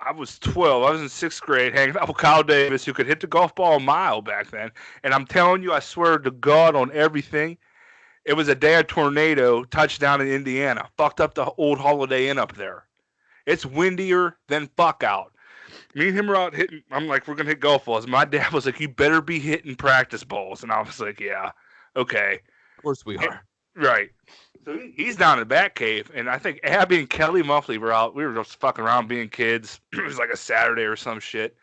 I was 12. I was in 6th grade hanging out with Kyle Davis, who could hit the golf ball a mile back then. And I'm telling you, I swear to God on everything, it was a day of tornado touchdown in Indiana. Fucked up the old Holiday Inn up there. It's windier than fuck out. Me and him were out hitting. I'm like, we're gonna hit golf balls. My dad was like, you better be hitting practice balls, and I was like, yeah, okay. Of course we are. Right. So he's down in the back cave, and I think Abby and Kelly Muffley were out. We were just fucking around being kids. It was like a Saturday or some shit,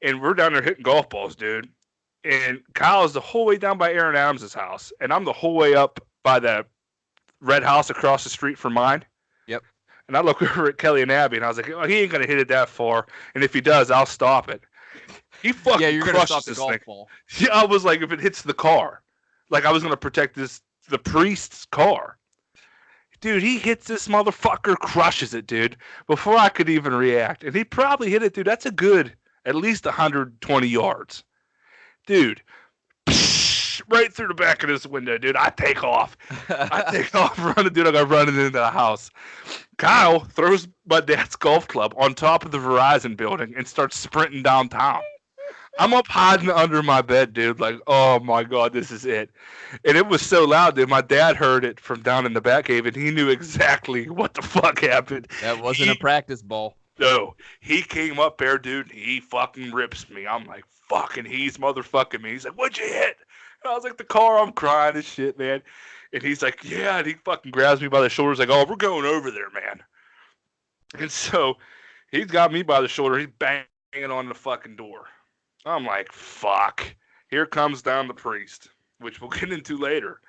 and we're down there hitting golf balls, dude. And Kyle's the whole way down by Aaron Adams' house, and I'm the whole way up by the red house across the street from mine. Yep. And I look over at Kelly and Abby, and I was like, oh, he ain't gonna hit it that far, and if he does, I'll stop it. He fucking you're gonna stop the golf ball. Yeah, I was like, if it hits the car, like I was gonna protect the priest's car. Dude, he hits this motherfucker, crushes it, dude, before I could even react. And he probably hit it, dude. That's a good, at least 120 yards. Dude, right through the back of this window, dude. I take off. Running, dude. I got running into the house. Kyle throws my dad's golf club on top of the Verizon building and starts sprinting downtown. I'm up hiding under my bed, dude. Like, oh my God, this is it. And it was so loud, dude. My dad heard it from down in the back cave, and he knew exactly what the fuck happened. That wasn't a practice ball. No, he came up there, dude. He fucking rips me. I'm like, fucking, he's motherfucking me. He's like, what'd you hit? And I was like, the car. I'm crying and shit, man. And he's like, yeah. And he fucking grabs me by the shoulders, like, oh, we're going over there, man. And so he's got me by the shoulder. He's banging on the fucking door. I'm like, fuck. Here comes down the priest, which we'll get into later.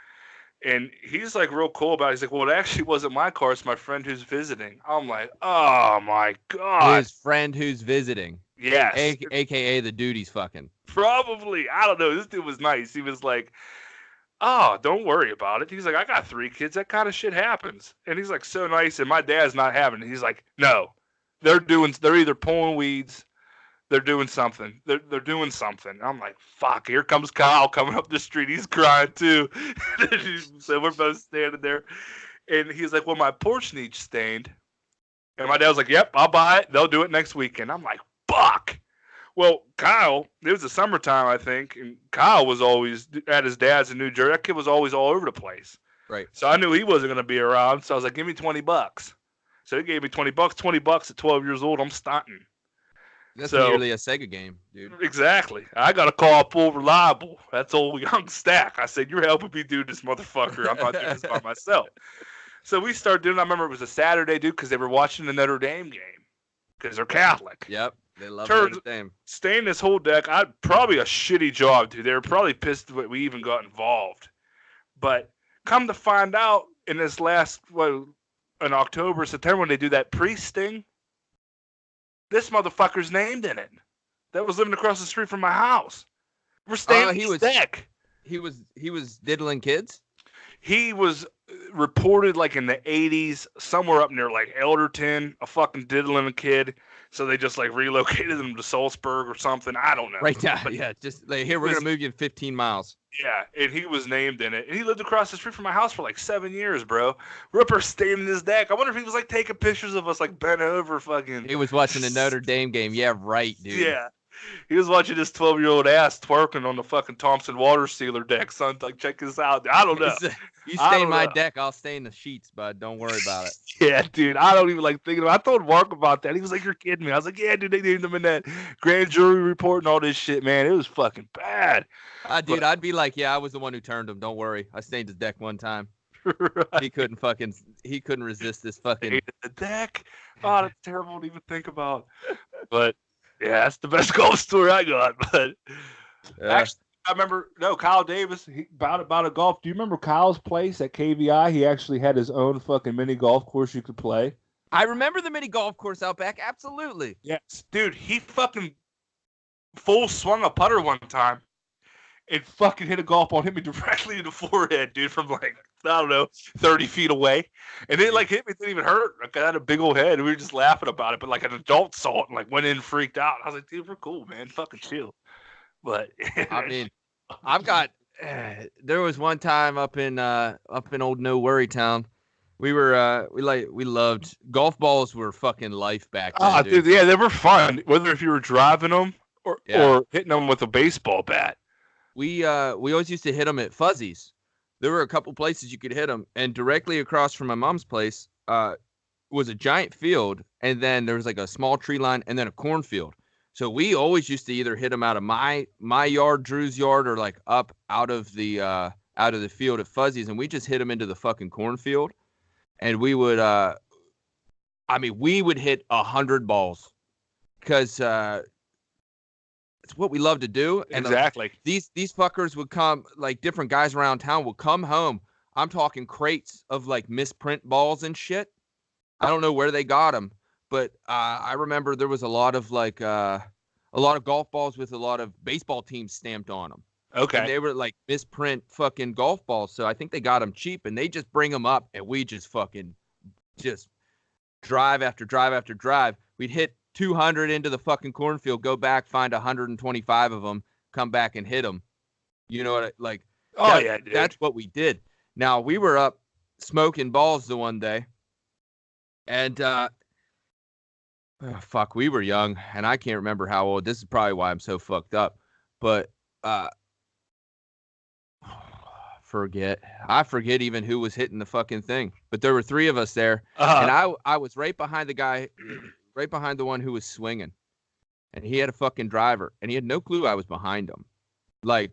And he's like real cool about it. He's like, well, it actually wasn't my car. It's my friend who's visiting. I'm like, oh my God. His friend who's visiting. Yes. AKA the dude he's fucking. Probably. I don't know. This dude was nice. He was like, oh, don't worry about it. He's like, I got 3 kids. That kind of shit happens. And he's like, so nice. And my dad's not having it. He's like, no, they're either pulling weeds. They're doing something. They're doing something. I'm like, fuck, here comes Kyle coming up the street. He's crying too. So we're both standing there. And he's like, well, my porch needs stained. And my dad was like, yep, I'll buy it. They'll do it next weekend. I'm like, fuck. Well, Kyle, it was the summertime, I think, and Kyle was always at his dad's in New Jersey. That kid was always all over the place. Right. So I knew he wasn't going to be around. So I was like, give me $20. So he gave me $20. $20 at 12 years old. I'm stunting. That's nearly a Sega game, dude. Exactly. I got to call Full Reliable. That's old young Stack. I said, you're helping me do this, motherfucker. I'm not doing this by myself. So we started doing it. I remember it was a Saturday, dude, because they were watching the Notre Dame game because they're Catholic. Yep. They love Notre Dame. Staying this whole deck, probably a shitty job, dude. They were probably pissed that we even got involved. But come to find out, in this last, in October, September, when they do that priest thing, this motherfucker's named in it. That was living across the street from my house. We're staying in his deck. He was diddling kids? He was reported like in the 80s, somewhere up near like Elderton, a fucking diddling a kid. So they just like relocated him to Salzburg or something. I don't know. Right now, yeah. Just like, here, we're going to move you 15 miles. Yeah, and he was named in it. And he lived across the street from my house for like 7 years, bro. We're up there staying in his deck. I wonder if he was like taking pictures of us like bent over fucking. He was watching the Notre Dame game. Yeah, right, dude. Yeah. He was watching this 12-year-old ass twerking on the fucking Thompson water sealer deck, son. Like, check this out. I don't know. You stay in my deck, I'll stay in the sheets, bud. Don't worry about it. Yeah, dude. I don't even like thinking about it. I told Mark about that. He was like, you're kidding me. I was like, yeah, dude, they named him in that grand jury report and all this shit, man. It was fucking bad. Dude, I'd be like, yeah, I was the one who turned him. Don't worry. I stained his deck one time. Right. He couldn't resist this fucking. The deck? Oh, that's terrible to even think about. But. Yeah, that's the best golf story I got. But actually, I remember Kyle Davis about a golf. Do you remember Kyle's place at KVI? He actually had his own fucking mini golf course you could play. I remember the mini golf course out back. Absolutely. Yes, dude. He fucking full swung a putter one time and fucking hit a golf ball, hit me directly in the forehead, dude, from like, I don't know, 30 feet away. And it like hit me, didn't even hurt. Like, I had a big old head, and we were just laughing about it. But like an adult saw it and like went in and freaked out. I was like, dude, we're cool, man. Fucking chill. But I mean, I've got. There was one time up in old No Worry Town. We were we loved golf balls. Were fucking life back then. Dude, yeah, they were fun. Whether if you were driving them or hitting them with a baseball bat. We always used to hit them at Fuzzy's. There were a couple places you could hit them, and directly across from my mom's place was a giant field, and then there was like a small tree line, and then a cornfield. So we always used to either hit them out of my yard, Drew's yard, or like up out of the field at Fuzzy's, and we just hit them into the fucking cornfield. And we would, we would hit 100 balls because it's what we love to do. And exactly. These fuckers would come, like different guys around town would come home. I'm talking crates of like misprint balls and shit. I don't know where they got them, but I remember there was a lot of golf balls with a lot of baseball teams stamped on them. Okay. And they were like misprint fucking golf balls. So I think they got them cheap, and they just bring them up, and we just fucking just drive after drive after drive. We'd hit 200 into the fucking cornfield, go back, find 125 of them, come back and hit them. You know what? Yeah, dude. That's what we did. Now, we were up smoking balls the one day, and we were young, and I can't remember how old. This is probably why I'm so fucked up, but I forget even who was hitting the fucking thing, but there were 3 of us there, and I was right behind the guy, right behind the one who was swinging, and he had a fucking driver, and he had no clue I was behind him, like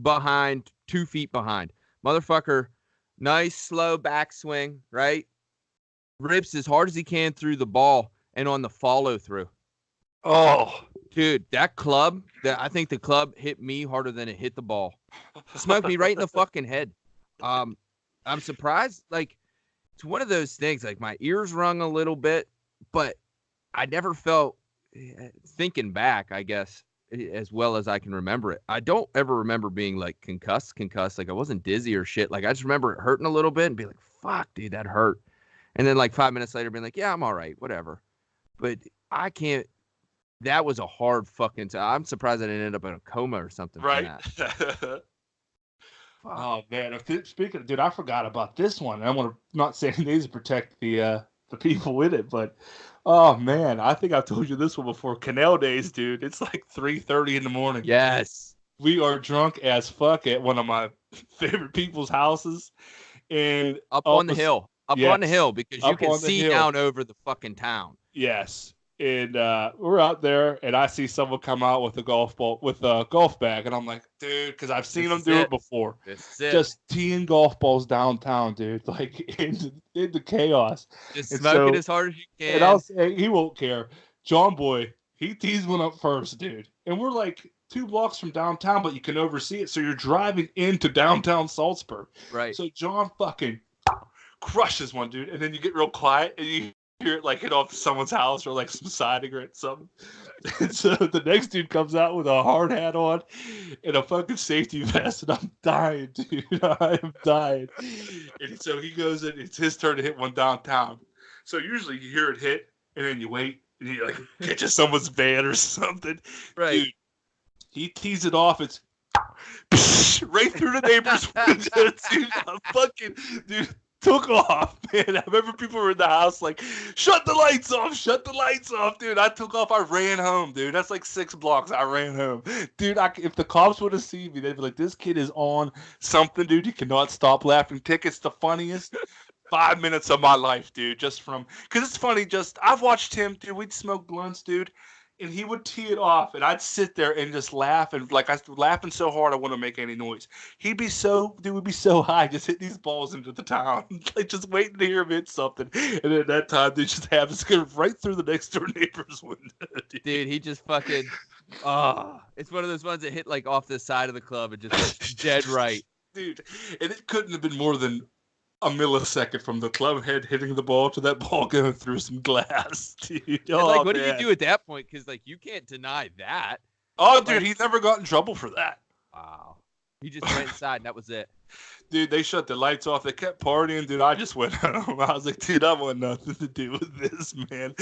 behind 2 feet behind. Motherfucker, nice slow backswing, right? Rips as hard as he can through the ball and on the follow through. Oh, dude, I think the club hit me harder than it hit the ball. Smoked me right in the fucking head. I'm surprised. Like, it's one of those things, like my ears rung a little bit, but I never felt, thinking back, I guess, as well as I can remember it. I don't ever remember being like concussed. Like I wasn't dizzy or shit. Like I just remember it hurting a little bit and be like, fuck, dude, that hurt. And then like 5 minutes later being like, yeah, I'm all right, whatever. But I can't, that was a hard fucking time. I'm surprised I didn't end up in a coma or something. Right. Oh man, speaking of, dude, I forgot about this one. I want to not say names to protect the people with it, but oh man, I think I've told you this one before. Canal days, dude. It's like 3:30 in the morning. Yes. We are drunk as fuck at one of my favorite people's houses, and up on the hill, because you can see down over the fucking town. Yes. And we're out there, and I see someone come out with a golf ball, with a golf bag, and I'm like, dude, because I've seen them do it before. Just teeing golf balls downtown, dude, like into chaos. Just smoke it as hard as you can. And I'll say, he won't care. John Boy, he tees one up first, dude. And we're like 2 blocks from downtown, but you can oversee it, so you're driving into downtown Salzburg. Right. So John fucking crushes one, dude, and then you get real quiet, and you hear it like hit off someone's house or like some siding or something. And so the next dude comes out with a hard hat on and a fucking safety vest, and I'm dying, dude. I am dying. And so he goes in, it's his turn to hit one downtown. So usually you hear it hit and then you wait and you like catches someone's van or something. Right. Dude, he tees it off, it's right through the neighbor's window, dude. I'm fucking, dude. Took off, man. I remember people were in the house like, shut the lights off, dude. I took off. I ran home, dude. That's like 6 blocks. I ran home. Dude, if the cops would have seen me, they'd be like, this kid is on something, dude. He cannot stop laughing. Ticket's the funniest 5 minutes of my life, dude. Just from, because it's funny, I've watched him, dude. We'd smoke blunts, dude. And he would tee it off, and I'd sit there and just laugh, and like I was laughing so hard I wouldn't make any noise. We'd be so high, just hitting these balls into the town, like just waiting to hear him hit something. And then at that time, they just have this go right through the next door neighbor's window. Dude, he just fucking, it's one of those ones that hit like off the side of the club and just dead right. Dude, and it couldn't have been more than a millisecond from the club head hitting the ball to that ball going through some glass, dude. Like, what do you do at that point? Because, like, you can't deny that. Oh, dude, he never got in trouble for that. Wow. He just went inside, and that was it. Dude, they shut the lights off. They kept partying, dude. I just went home. I was like, dude, I want nothing to do with this, man.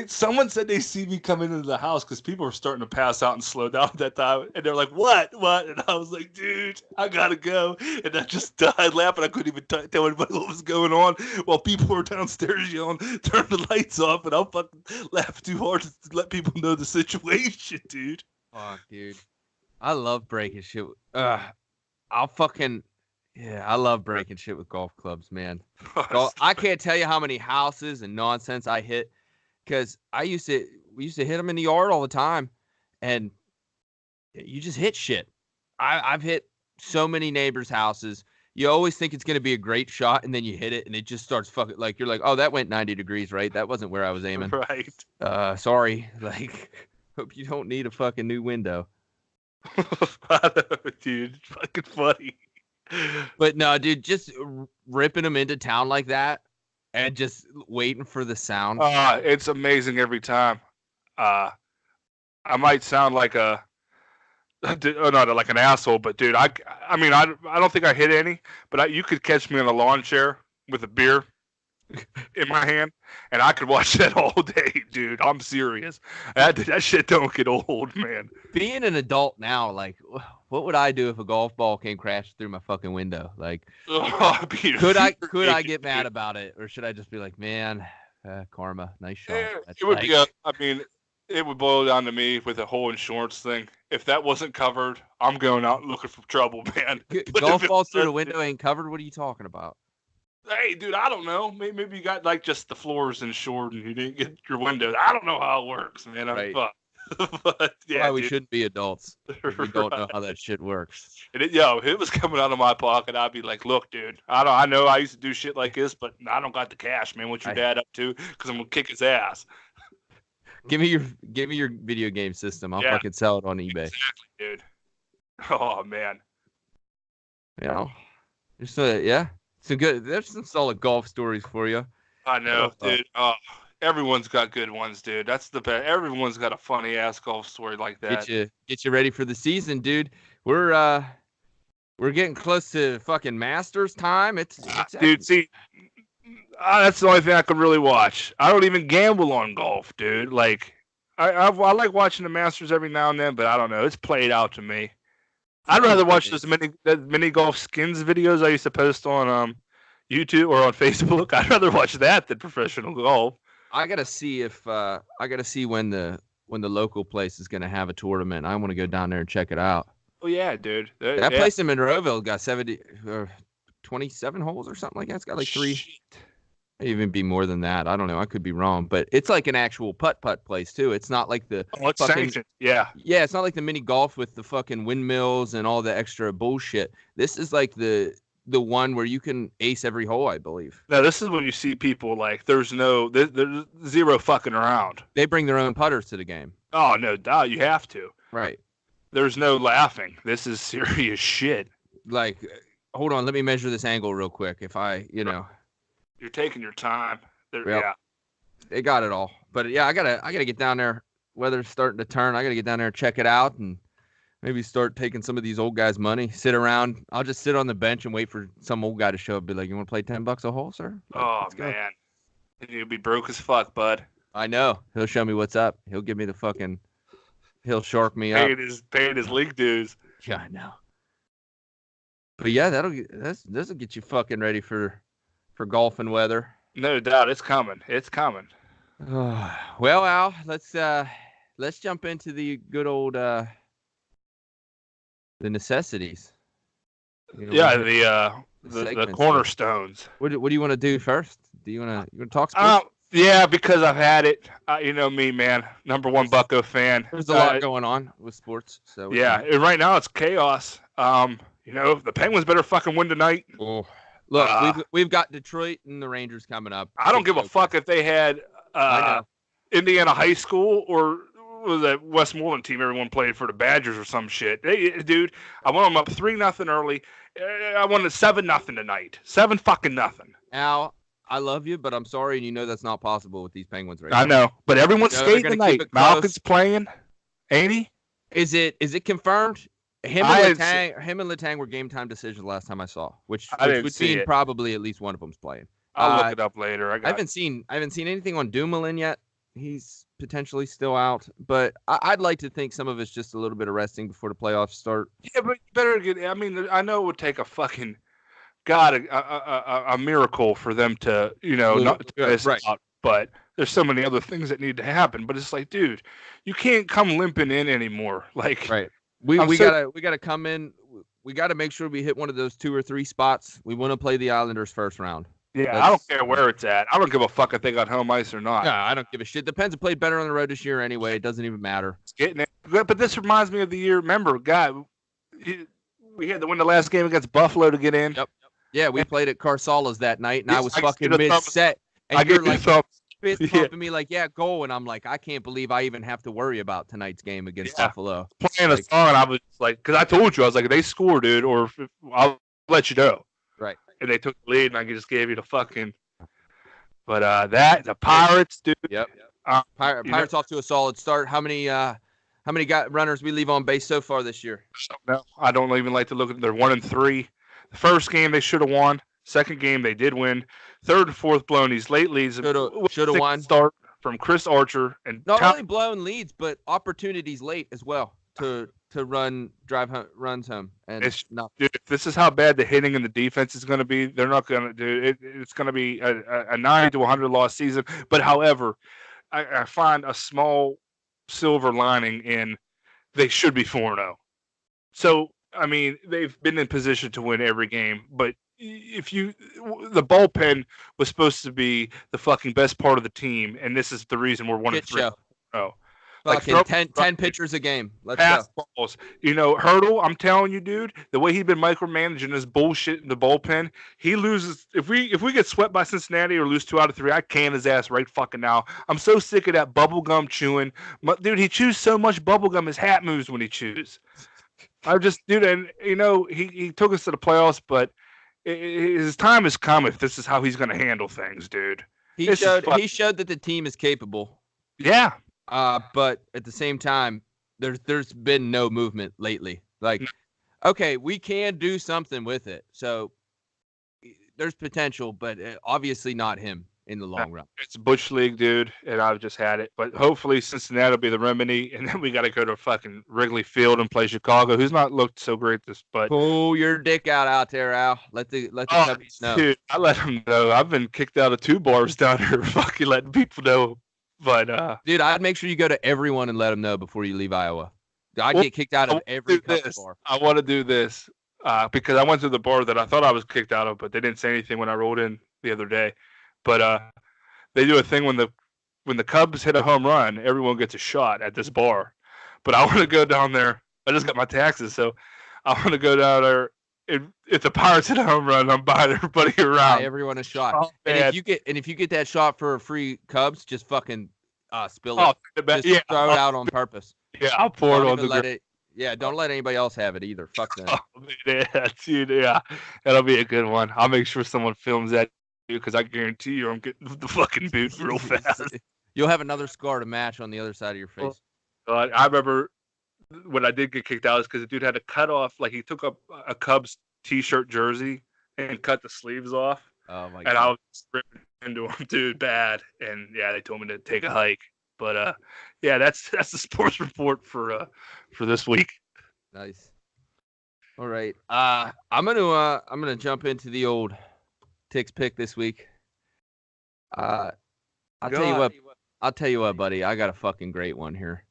Someone said they see me come into the house because people were starting to pass out and slow down at that time. And they're like, what? And I was like, dude, I got to go. And I just died laughing. I couldn't even tell anybody what was going on while people were downstairs yelling, turn the lights off. And I'll fucking laugh too hard to let people know the situation, dude. Fuck, dude. I love breaking shit. I love breaking shit with golf clubs, man. I can't tell you how many houses and nonsense I hit because we we used to hit them in the yard all the time, and you just hit shit. I've hit so many neighbors' houses. You always think it's going to be a great shot, and then you hit it, and it just starts fucking, like, you're like, oh, that went 90 degrees, right? That wasn't where I was aiming. Right. Sorry. Like, hope you don't need a fucking new window. Dude, it's fucking funny. But no, dude, just ripping them into town like that and just waiting for the sound. It's amazing every time. I might sound like like an asshole, but dude, I mean, I don't think I hit any, but you could catch me in a lawn chair with a beer in my hand, and I could watch that all day, dude. I'm serious. That shit don't get old, man. Being an adult now, like, what would I do if a golf ball came crashing through my fucking window? Like, could I get mad about it, or should I just be like, man, karma, nice shot? It would be I mean, it would boil down to me with the whole insurance thing. If that wasn't covered, I'm going out looking for trouble, man. Golf balls through the window ain't covered? What are you talking about? Hey, dude, I don't know. Maybe you got like just the floors insured and you didn't get your windows. I don't know how it works, man. Right. But yeah, why we shouldn't be adults. We don't know how that shit works. And if it was coming out of my pocket, I'd be like, "Look, dude, I know I used to do shit like this, but I don't got the cash, man. What's your dad up to? Because I'm gonna kick his ass." Give me your video game system. I'll fucking sell it on eBay. Exactly, dude. Oh man. There's some solid golf stories for you. I know, dude. Everyone's got good ones, dude. That's the best. Everyone's got a funny ass golf story like that. Get you ready for the season, dude. We're getting close to fucking Masters time. Dude, see, that's the only thing I can really watch. I don't even gamble on golf, dude. Like, I like watching the Masters every now and then, but I don't know. It's played out to me. I'd rather watch those mini golf skins videos I used to post on YouTube or on Facebook. I'd rather watch that than professional golf. I gotta see when the local place is gonna have a tournament. I want to go down there and check it out. Oh yeah, dude. That place in Monroeville got 27 holes or something like that. It's got like 3. Even be more than that. I don't know. I could be wrong, but it's like an actual putt place too. It's not like the it's sanctioned. Yeah. Yeah, it's not like the mini golf with the fucking windmills and all the extra bullshit. This is like the one where you can ace every hole, I believe. Now, this is when you see people like there's zero fucking around. They bring their own putters to the game. Oh, no doubt. You have to. Right. There's no laughing. This is serious shit. Like, hold on. Let me measure this angle real quick. If You're taking your time. Yeah. They got it all. But yeah, I gotta get down there. Weather's starting to turn. I gotta get down there and check it out and maybe start taking some of these old guys' money. Sit around. I'll just sit on the bench and wait for some old guy to show up. Be like, "You want to play $10 a hole, sir?" Like, man, and you'll be broke as fuck, bud. I know. He'll show me what's up. He'll give me the fucking. He'll shark me up. Paying his league dues. Yeah, I know. But yeah, this'll get you fucking ready for golf and weather. No doubt, it's coming. It's coming. Well, Al, let's jump into the good old the necessities. The cornerstones. What do you want to do first? Do you want to talk sports? Yeah, because I've had it. You know me, man. Number one Bucco fan. There's a lot going on with sports. So yeah, and right now it's chaos. The Penguins better fucking win tonight. Oh. Look, we've got Detroit and the Rangers coming up. I don't give a fuck if they had Indiana High School or was that Westmoreland team everyone played for the Badgers or some shit. Dude, I won them up 3-0 early. I won it 7-0 tonight. 7-0. Al, I love you, but I'm sorry, and you know that's not possible with these Penguins right now. I know, but everyone's skating tonight. Malkin's playing, ain't he? Is it confirmed? Him and Letang were game time decisions last time I saw, which would mean probably at least one of them's playing. I'll look it up later. I haven't seen anything on Dumoulin yet. He's potentially still out, but I'd like to think some of it's just a little bit of resting before the playoffs start. Yeah, but you better get. I mean, I know it would take a fucking a miracle for them to not to miss out, but there's so many other things that need to happen. But it's like, dude, you can't come limping in anymore. Like, right. We gotta come in. We gotta make sure we hit one of those 2 or 3 spots. We want to play the Islanders first round. Yeah, I don't care where it's at. I don't give a fuck if they got home ice or not. No, I don't give a shit. Depends. Played better on the road this year anyway. It doesn't even matter. It's getting it. But this reminds me of the year. Remember, we had to win the last game against Buffalo to get in. Yep. Yeah, we played at Carsala's that night, and I was fucking mid-set. And you're like fist pumping me like, yeah, go. And I'm like, I can't believe I even have to worry about tonight's game against Buffalo. Playing a song, and I was like, because I told you, I was like, if they score, dude, or I'll let you know. Right. And they took the lead, and I just gave you the fucking. But the Pirates, dude. Yep. Pirates off to a solid start. How many runners we leave on base so far this year? No, I don't even like to look at. They're 1-3. The first game they should have won. Second game they did win. Third and fourth blown these late leads. Should have won. Start from Chris Archer and not only blown leads, but opportunities late as well to runs home. And it's not. Dude, if this is how bad the hitting and the defense is going to be, they're not going to do it. It's going to be a 90 to 100 loss season. But however, I find a small silver lining in they should be 4-0. So I mean, they've been in position to win every game, but the bullpen was supposed to be the fucking best part of the team, and this is the reason we're 1-3. Oh, like 10 pitchers a game. Let's go. Balls. Hurdle, I'm telling you, dude, the way he's been micromanaging this bullshit in the bullpen, he loses. If we get swept by Cincinnati or lose 2 out of 3, I can his ass right fucking now. I'm so sick of that bubblegum chewing. Dude, he chews so much bubblegum, his hat moves when he chews. Dude, and he took us to the playoffs, but his time has come if this is how he's going to handle things, dude. He showed that the team is capable. Yeah. But at the same time, there's been no movement lately. Like, okay, we can do something with it. So there's potential, but obviously not him in the long run. It's Bush League, dude, and I've just had it. But hopefully Cincinnati will be the remedy, and then we got to go to fucking Wrigley Field and play Chicago, who's not looked so great but pull your dick out there, Al. Let the Cubbies know. Dude, I let them know. I've been kicked out of 2 bars down here, fucking letting people know. But dude, I'd make sure you go to everyone and let them know before you leave Iowa. I'd get kicked out of every bar. I want to do this because I went to the bar that I thought I was kicked out of, but they didn't say anything when I rolled in the other day. But they do a thing when the Cubs hit a home run, everyone gets a shot at this bar. But I want to go down there. I just got my taxes, so I want to go down there. If the Pirates hit a home run, I'm buying everybody around. Buy everyone a shot. Oh, and if you get that shot for a free Cubs, just fucking spill it. Just throw it out on purpose. Yeah, I'll pour it on the ground. Yeah, don't let anybody else have it either. Fuck that. Oh, yeah, dude, yeah, that'll be a good one. I'll make sure someone films that because I guarantee you, I'm getting the fucking boot real fast. You'll have another scar to match on the other side of your face. I remember when I did get kicked out is because the dude had to cut off, like he took up a Cubs t-shirt jersey and cut the sleeves off. Oh my god! And I was ripping into him, dude, bad. And yeah, they told me to take a hike. But yeah, that's the sports report for this week. Nice. All right. I'm gonna jump into the old Tick's pick this week. I'll tell you what, buddy. I got a fucking great one here.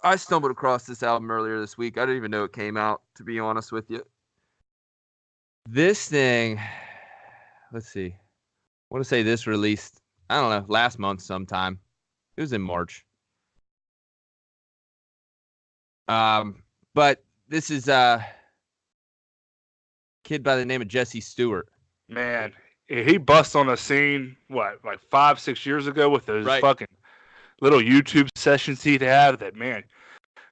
I stumbled across this album earlier this week. I didn't even know it came out, to be honest with you. This thing, let's see. I want to say this released, I don't know, last month sometime. It was in March. But this is a kid by the name of Jesse Stewart. Man, he bust on a scene, like 5-6 years ago with those fucking little YouTube sessions he'd have that, man,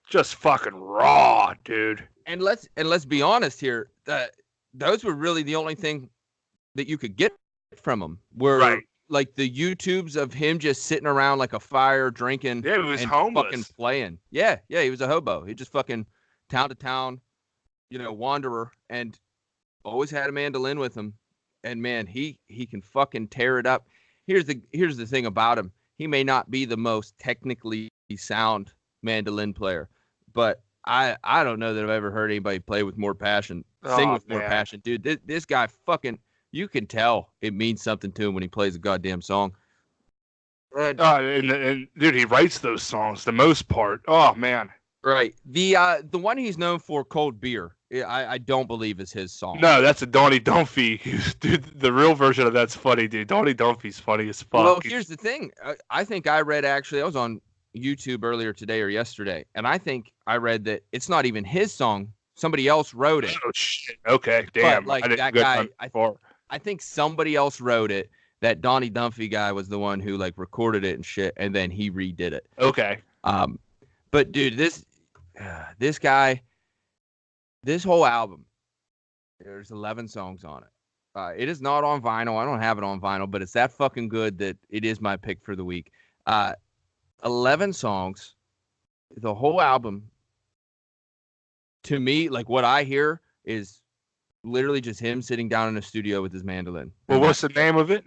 just fucking raw, dude. And let's be honest here. Those were really the only thing that you could get from him. Were like the YouTubes of him just sitting around like a fire drinking. Yeah, he was homeless. Fucking playing. Yeah, he was a hobo. He just fucking town to town, wanderer, and always had a mandolin with him. And man, he can fucking tear it up. Here's the thing about him. He may not be the most technically sound mandolin player, but I don't know that I've ever heard anybody play with more passion, sing with more passion. Dude, this guy fucking, you can tell it means something to him when he plays a goddamn song. And dude, he writes those songs the most part. Oh, man. Right. The one he's known for, Cold Beer, I don't believe is his song. No, that's a Donnie Dunphy. Dude, the real version of that's funny, dude. Donnie Dunphy's funny as fuck. Well, here's the thing. I think I read, actually, I was on YouTube earlier today or yesterday, and I think I read that it's not even his song. Somebody else wrote it. Oh, shit. Okay, damn. But, like, I didn't that go guy, far. I think somebody else wrote it. That Donnie Dunphy guy was the one who, like, recorded it and shit, and then he redid it. Okay. But, dude, this guy, this whole album, there's 11 songs on it. It is not on vinyl. I don't have it on vinyl, but it's that fucking good that it is my pick for the week. 11 songs, the whole album. To me, like, what I hear is literally just him sitting down in a studio with his mandolin. Well, what's the name of it?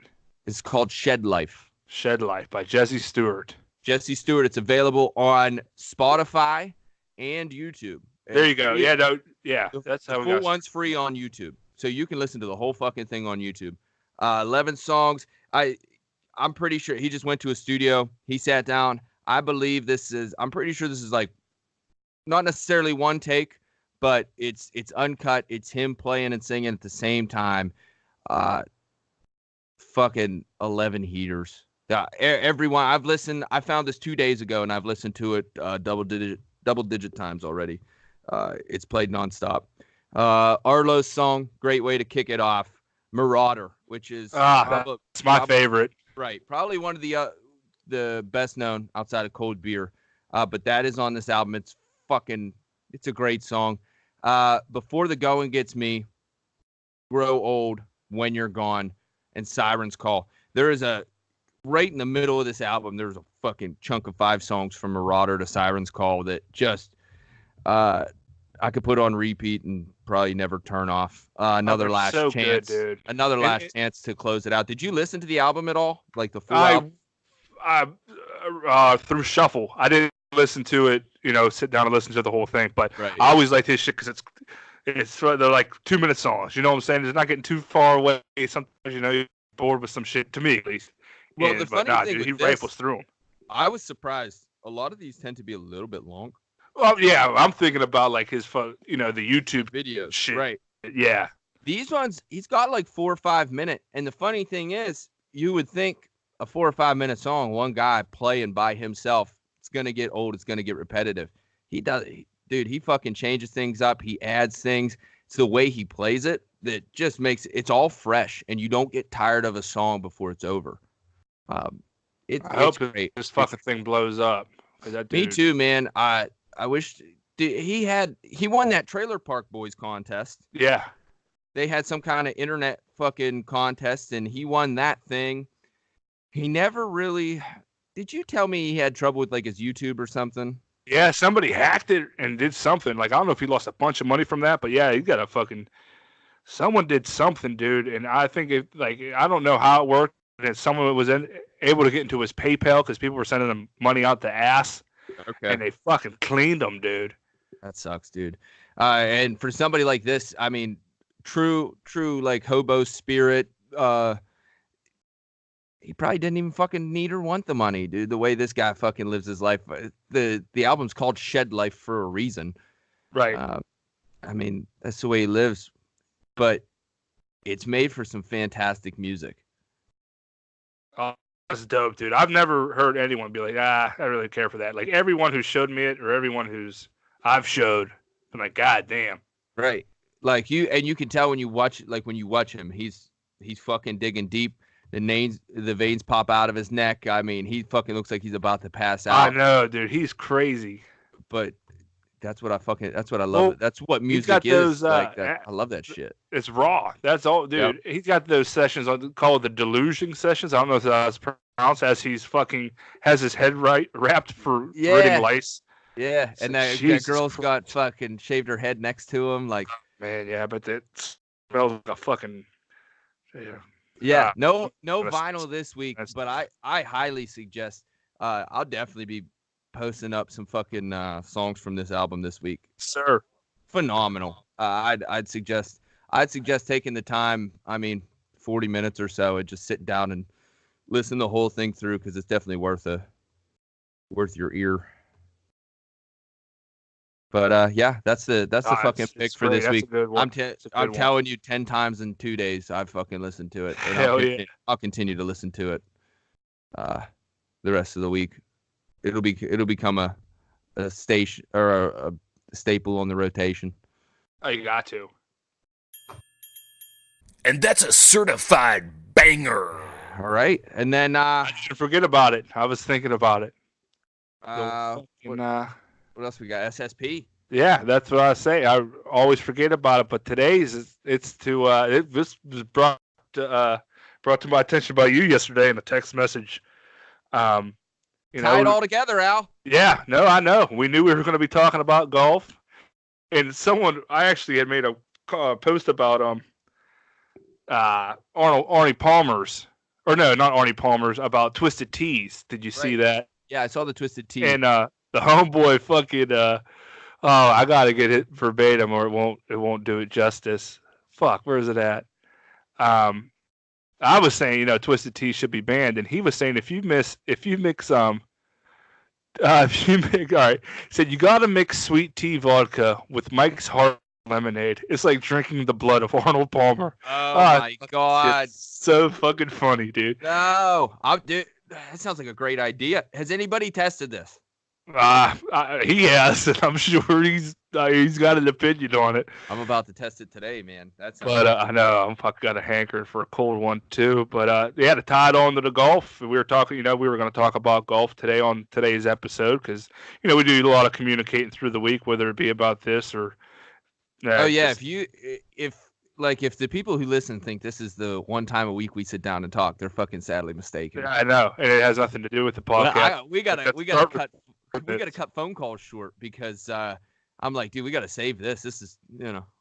It's called Shed Life. Shed Life by Jesse Stewart. Jesse Stewart. It's available on Spotify and YouTube. There you go. Yeah, no, yeah. That's how the full one's free on YouTube, so you can listen to the whole fucking thing on YouTube. 11 songs. I'm pretty sure he just went to a studio. He sat down. I'm pretty sure this is like not necessarily one take, but it's uncut. It's him playing and singing at the same time. Fucking 11 heaters. Everyone I've listened. I found this 2 days ago, and I've listened to it double digit times already. It's played nonstop. Arlo's song, great way to kick it off. Marauder, which is it's my favorite. Right, probably one of the best known outside of Cold Beer. But that is on this album. It's a great song. Before the Going Gets Me, Grow Old, When You're Gone, and Siren's Call. There is right in the middle of this album, there's a fucking chunk of 5 songs from Marauder to Siren's Call that just I could put on repeat and probably never turn off. Another last chance. Good, dude. Another last chance to close it out. Did you listen to the album at all? Like the full album? Through shuffle. I didn't listen to it, sit down and listen to the whole thing, but right, I always like his shit because they're like 2-minute songs. You know what I'm saying? It's not getting too far away. Sometimes, you're bored with some shit, to me at least. Well, the funny thing dude, he with rifles through them. I was surprised. A lot of these tend to be a little bit long. Well, yeah, I'm thinking about like his, the YouTube videos, shit. Right? Yeah. These ones, he's got like 4 or 5 minute. And the funny thing is, you would think a 4 or 5 minute song, one guy playing by himself, it's gonna get old. It's gonna get repetitive. He does, dude. He fucking changes things up. He adds things. It's the way he plays it that just makes it's all fresh, and you don't get tired of a song before it's over. I hope great. This fucking thing blows up. Me too, man. I wish he won that Trailer Park Boys contest. Yeah. They had some kind of internet fucking contest, and he won that thing. He never really. Did you tell me he had trouble with like his YouTube or something? Yeah, somebody hacked it and did something. Like, I don't know if he lost a bunch of money from that, but yeah, he got someone did something, dude. And I think I don't know how it worked. And someone was able to get into his PayPal because people were sending him money out the ass. Okay. And they fucking cleaned him, dude. That sucks, dude. And for somebody like this, I mean, true like hobo spirit. He probably didn't even fucking need or want the money, dude. The way this guy fucking lives his life. The album's called Shed Life for a reason. Right. I mean, that's the way he lives. But it's made for some fantastic music. Oh, that's dope, dude. I've never heard anyone be like, I really care for that. Like, everyone who showed me it or everyone I've showed, I'm like, God damn. Right. Like you can tell when you watch him, he's fucking digging deep. The veins pop out of his neck. I mean, he fucking looks like he's about to pass out. I know, dude. He's crazy. But that's what I love. Well, that's what music is. I love that shit. It's raw. That's all, dude. Yep. He's got those sessions called the delusion sessions. I don't know if that's pronounced, as he's fucking has his head wrapped for threading lice. Yeah, and that girl's got fucking shaved her head next to him. Like, man, yeah, but that smells like a fucking. Yeah, no vinyl this week, but I highly suggest. I'll definitely be posting up some fucking songs from this album this week. Sir, phenomenal. I'd suggest taking the time. I mean, 40 minutes or so, and just sit down and listen the whole thing through because it's definitely worth your ear. But yeah, that's the fucking pick for this week. I'm telling you, 10 times in 2 days, I've fucking listened to it, and I'll continue to listen to it the rest of the week. It'll become a station or a staple on the rotation. Oh, you got to. And that's a certified banger. All right, and then I should forget about it. I was thinking about it. What else we got? SSP. Yeah, that's what I say. I always forget about it, but today's this was brought to my attention by you yesterday in a text message. Tie it all together, Al. Yeah, no, I know. We knew we were going to be talking about golf, and I actually had made a post about Arnie Palmer's, or no, not Arnie Palmer's, about Twisted Teas. Did you see that? Yeah, I saw the Twisted Tea. And the homeboy fucking I gotta get it verbatim or it won't do it justice. Fuck, where is it at? I was saying, Twisted Tea should be banned, and he was saying if you mix all right, said you gotta mix sweet tea vodka with Mike's Hard Lemonade. It's like drinking the blood of Arnold Palmer. Oh my god. It's so fucking funny, dude. No. Dude, that sounds like a great idea. Has anybody tested this? He has, and I'm sure he's got an opinion on it. I'm about to test it today, man. I know I'm fucking got a hankering for a cold one too. But to tie it on to the golf, we were talking. We were going to talk about golf today on today's episode because we do a lot of communicating through the week, whether it be about this or. If the people who listen think this is the one time a week we sit down and talk, they're fucking sadly mistaken. Yeah, I know, and it has nothing to do with the podcast. We gotta cut phone calls short because I'm like, dude, we gotta save this. This is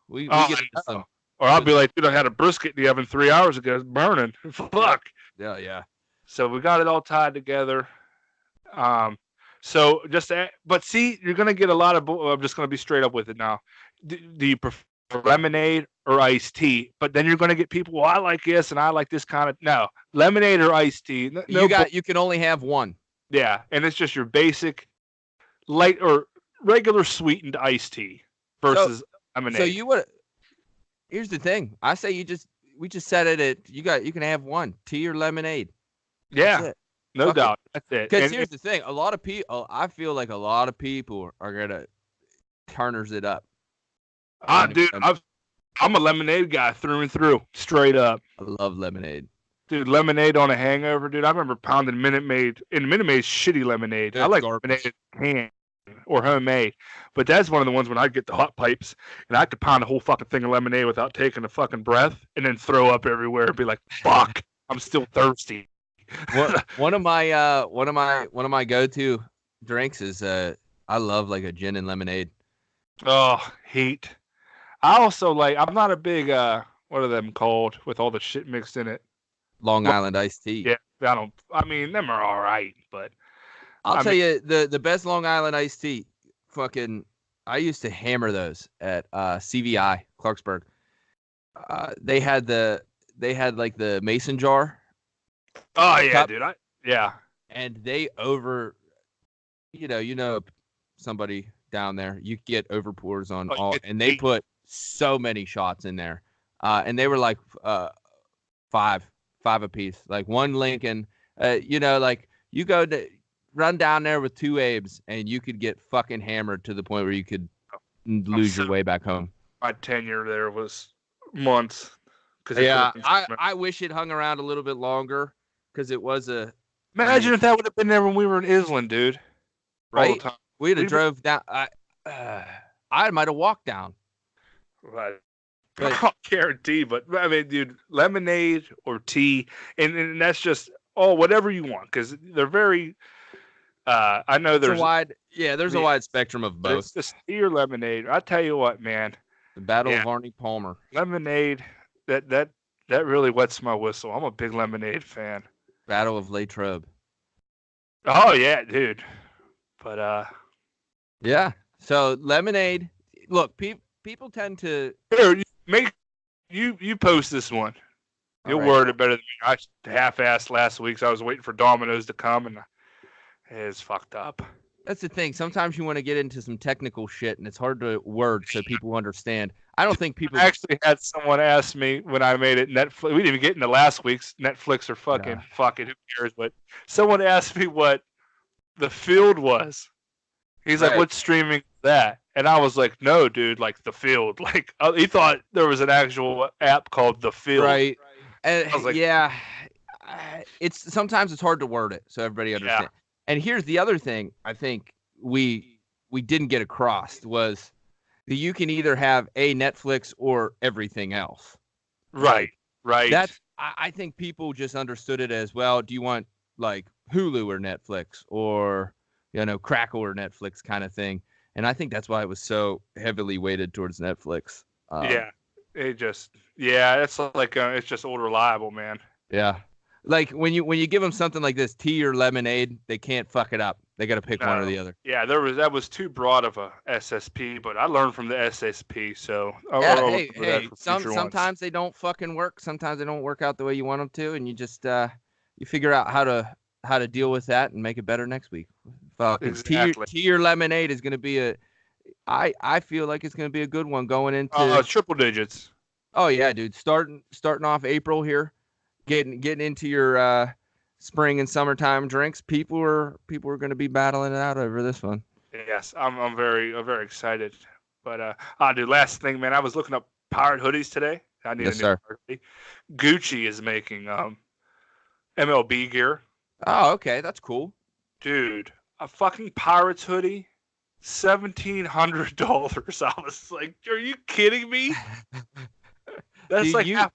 we get into some. Or I'll be like, dude, I had a brisket in the oven 3 hours ago, it's burning. Fuck. Yeah. So we got it all tied together. But see, you're gonna get a lot of. I'm just gonna be straight up with it now. Do you prefer lemonade or iced tea? But then you're going to get people, well, I like this and I like this kind of. No, lemonade or iced tea. You can only have one. Yeah, and it's just your basic light or regular sweetened iced tea versus lemonade. So here's the thing. I say we just set it at you can have one, tea or lemonade. Yeah, no doubt. That's it. Because here's the thing. A lot of people, I feel like a lot of people are going to turners it up. Dude, I'm a lemonade guy through and through, straight up. I love lemonade. Dude, lemonade on a hangover, dude. I remember pounding Minute Maid shitty lemonade. I like lemonade hand or homemade, but that's one of the ones when I'd get the hot pipes and I could pound a whole fucking thing of lemonade without taking a fucking breath and then throw up everywhere and be like, fuck, I'm still thirsty. One of my go-to drinks is I love like a gin and lemonade. Oh, heat. I also I'm not a big, what are them called with all the shit mixed in it? Long Island iced tea. Yeah, them are all right, but. I'll tell you, the best Long Island iced tea, I used to hammer those at CVI, Clarksburg. They had like the mason jar. Oh, yeah, cup, dude. And they somebody down there, you get overpours on and they put so many shots in there, and they were like five apiece, like one Lincoln. You go to run down there with two Abes, and you could get fucking hammered to the point where you could lose your way back home. My tenure there was months. I wish it hung around a little bit longer because it was a. Imagine if that would have been there when we were in Island, dude. Right. We'd have drove down. I might have walked down. Right. I don't guarantee, but I mean, dude, lemonade or tea, and that's just whatever you want because they're very. I know there's a wide spectrum of both. It's just tea or lemonade. I tell you what, man. The Battle of Arnie Palmer. Lemonade, that really wets my whistle. I'm a big lemonade fan. Battle of Latrobe. Oh yeah, dude. But yeah. So lemonade. Look, people tend to. Here, you post this one. You'll word it better than me. I half-assed last week, so I was waiting for Domino's to come, and it's fucked up. That's the thing. Sometimes you want to get into some technical shit, and it's hard to word so people understand. I don't think people I actually had someone ask me when I made it Netflix. We didn't even get into last week's Netflix or fucking who cares? But someone asked me what The Field was. He's like, "What's streaming that?" And I was like, "No, dude, like The Field." Like he thought there was an actual app called The Field. Right. And I was like, it's sometimes it's hard to word it so everybody understands. And here's the other thing I think we didn't get across was that you can either have a Netflix or everything else. Right. That's I think people just understood it as, well, do you want like Hulu or Netflix or Crackle or Netflix kind of thing. And I think that's why it was so heavily weighted towards Netflix. It's like it's just old reliable, man. Yeah. Like when you give them something like this, tea or lemonade, they can't fuck it up. They got to pick one or the other. Yeah, that was too broad of a SSP, but I learned from the SSP, so sometimes they don't fucking work. Sometimes they don't work out the way you want them to, and you just you figure out how to deal with that and make it better next week. Exactly. Tea or lemonade is going to be I feel like it's going to be a good one going into triple digits. Oh yeah, dude. Starting off April here. Getting into your spring and summertime drinks. People are going to be battling it out over this one. Yes, I'm very excited. But dude, last thing, man, I was looking up pirate hoodies today. I need a new pirate hoodie. Gucci is making MLB gear. Oh, okay, that's cool. Dude, a fucking Pirates hoodie, $1,700. I was like, are you kidding me? That's dude,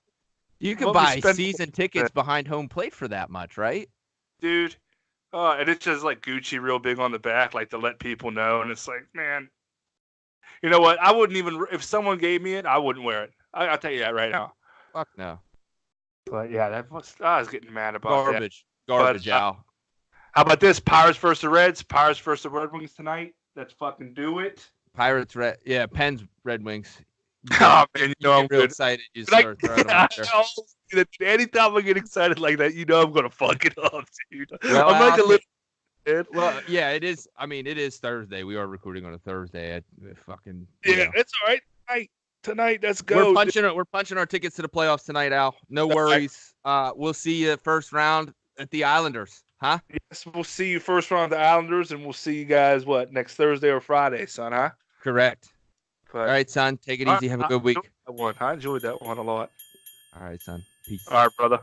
you can buy season tickets behind home plate for that much, right? Dude. And it's just like Gucci real big on the back, like to let people know. And it's like, man, you know what? I wouldn't even, if someone gave me it, I wouldn't wear it. I'll tell you that right now. Fuck no. But yeah, I was getting mad about Garbage, Al. How about this? Pirates versus the Reds. Pirates versus the Red Wings tonight. Let's fucking do it. Pirates, Pens, Red Wings. Oh man, I'm real good. Excited. You start throwing them out there. Anytime I get excited like that, I'm gonna fuck it up, dude. Well, I'm like a little. Well, yeah, it is. I mean, it is Thursday. We are recording on a Thursday. It's all right. Tonight, let's go. We're punching our tickets to the playoffs tonight, Al. No worries. We'll see you first round at the Islanders, huh? Yes, we'll see you first round at the Islanders, and we'll see you guys next Thursday or Friday, son, huh? Correct. But, all right, son. Take it easy. Have a good week. I enjoyed that one a lot. All right, son. Peace. All right, brother.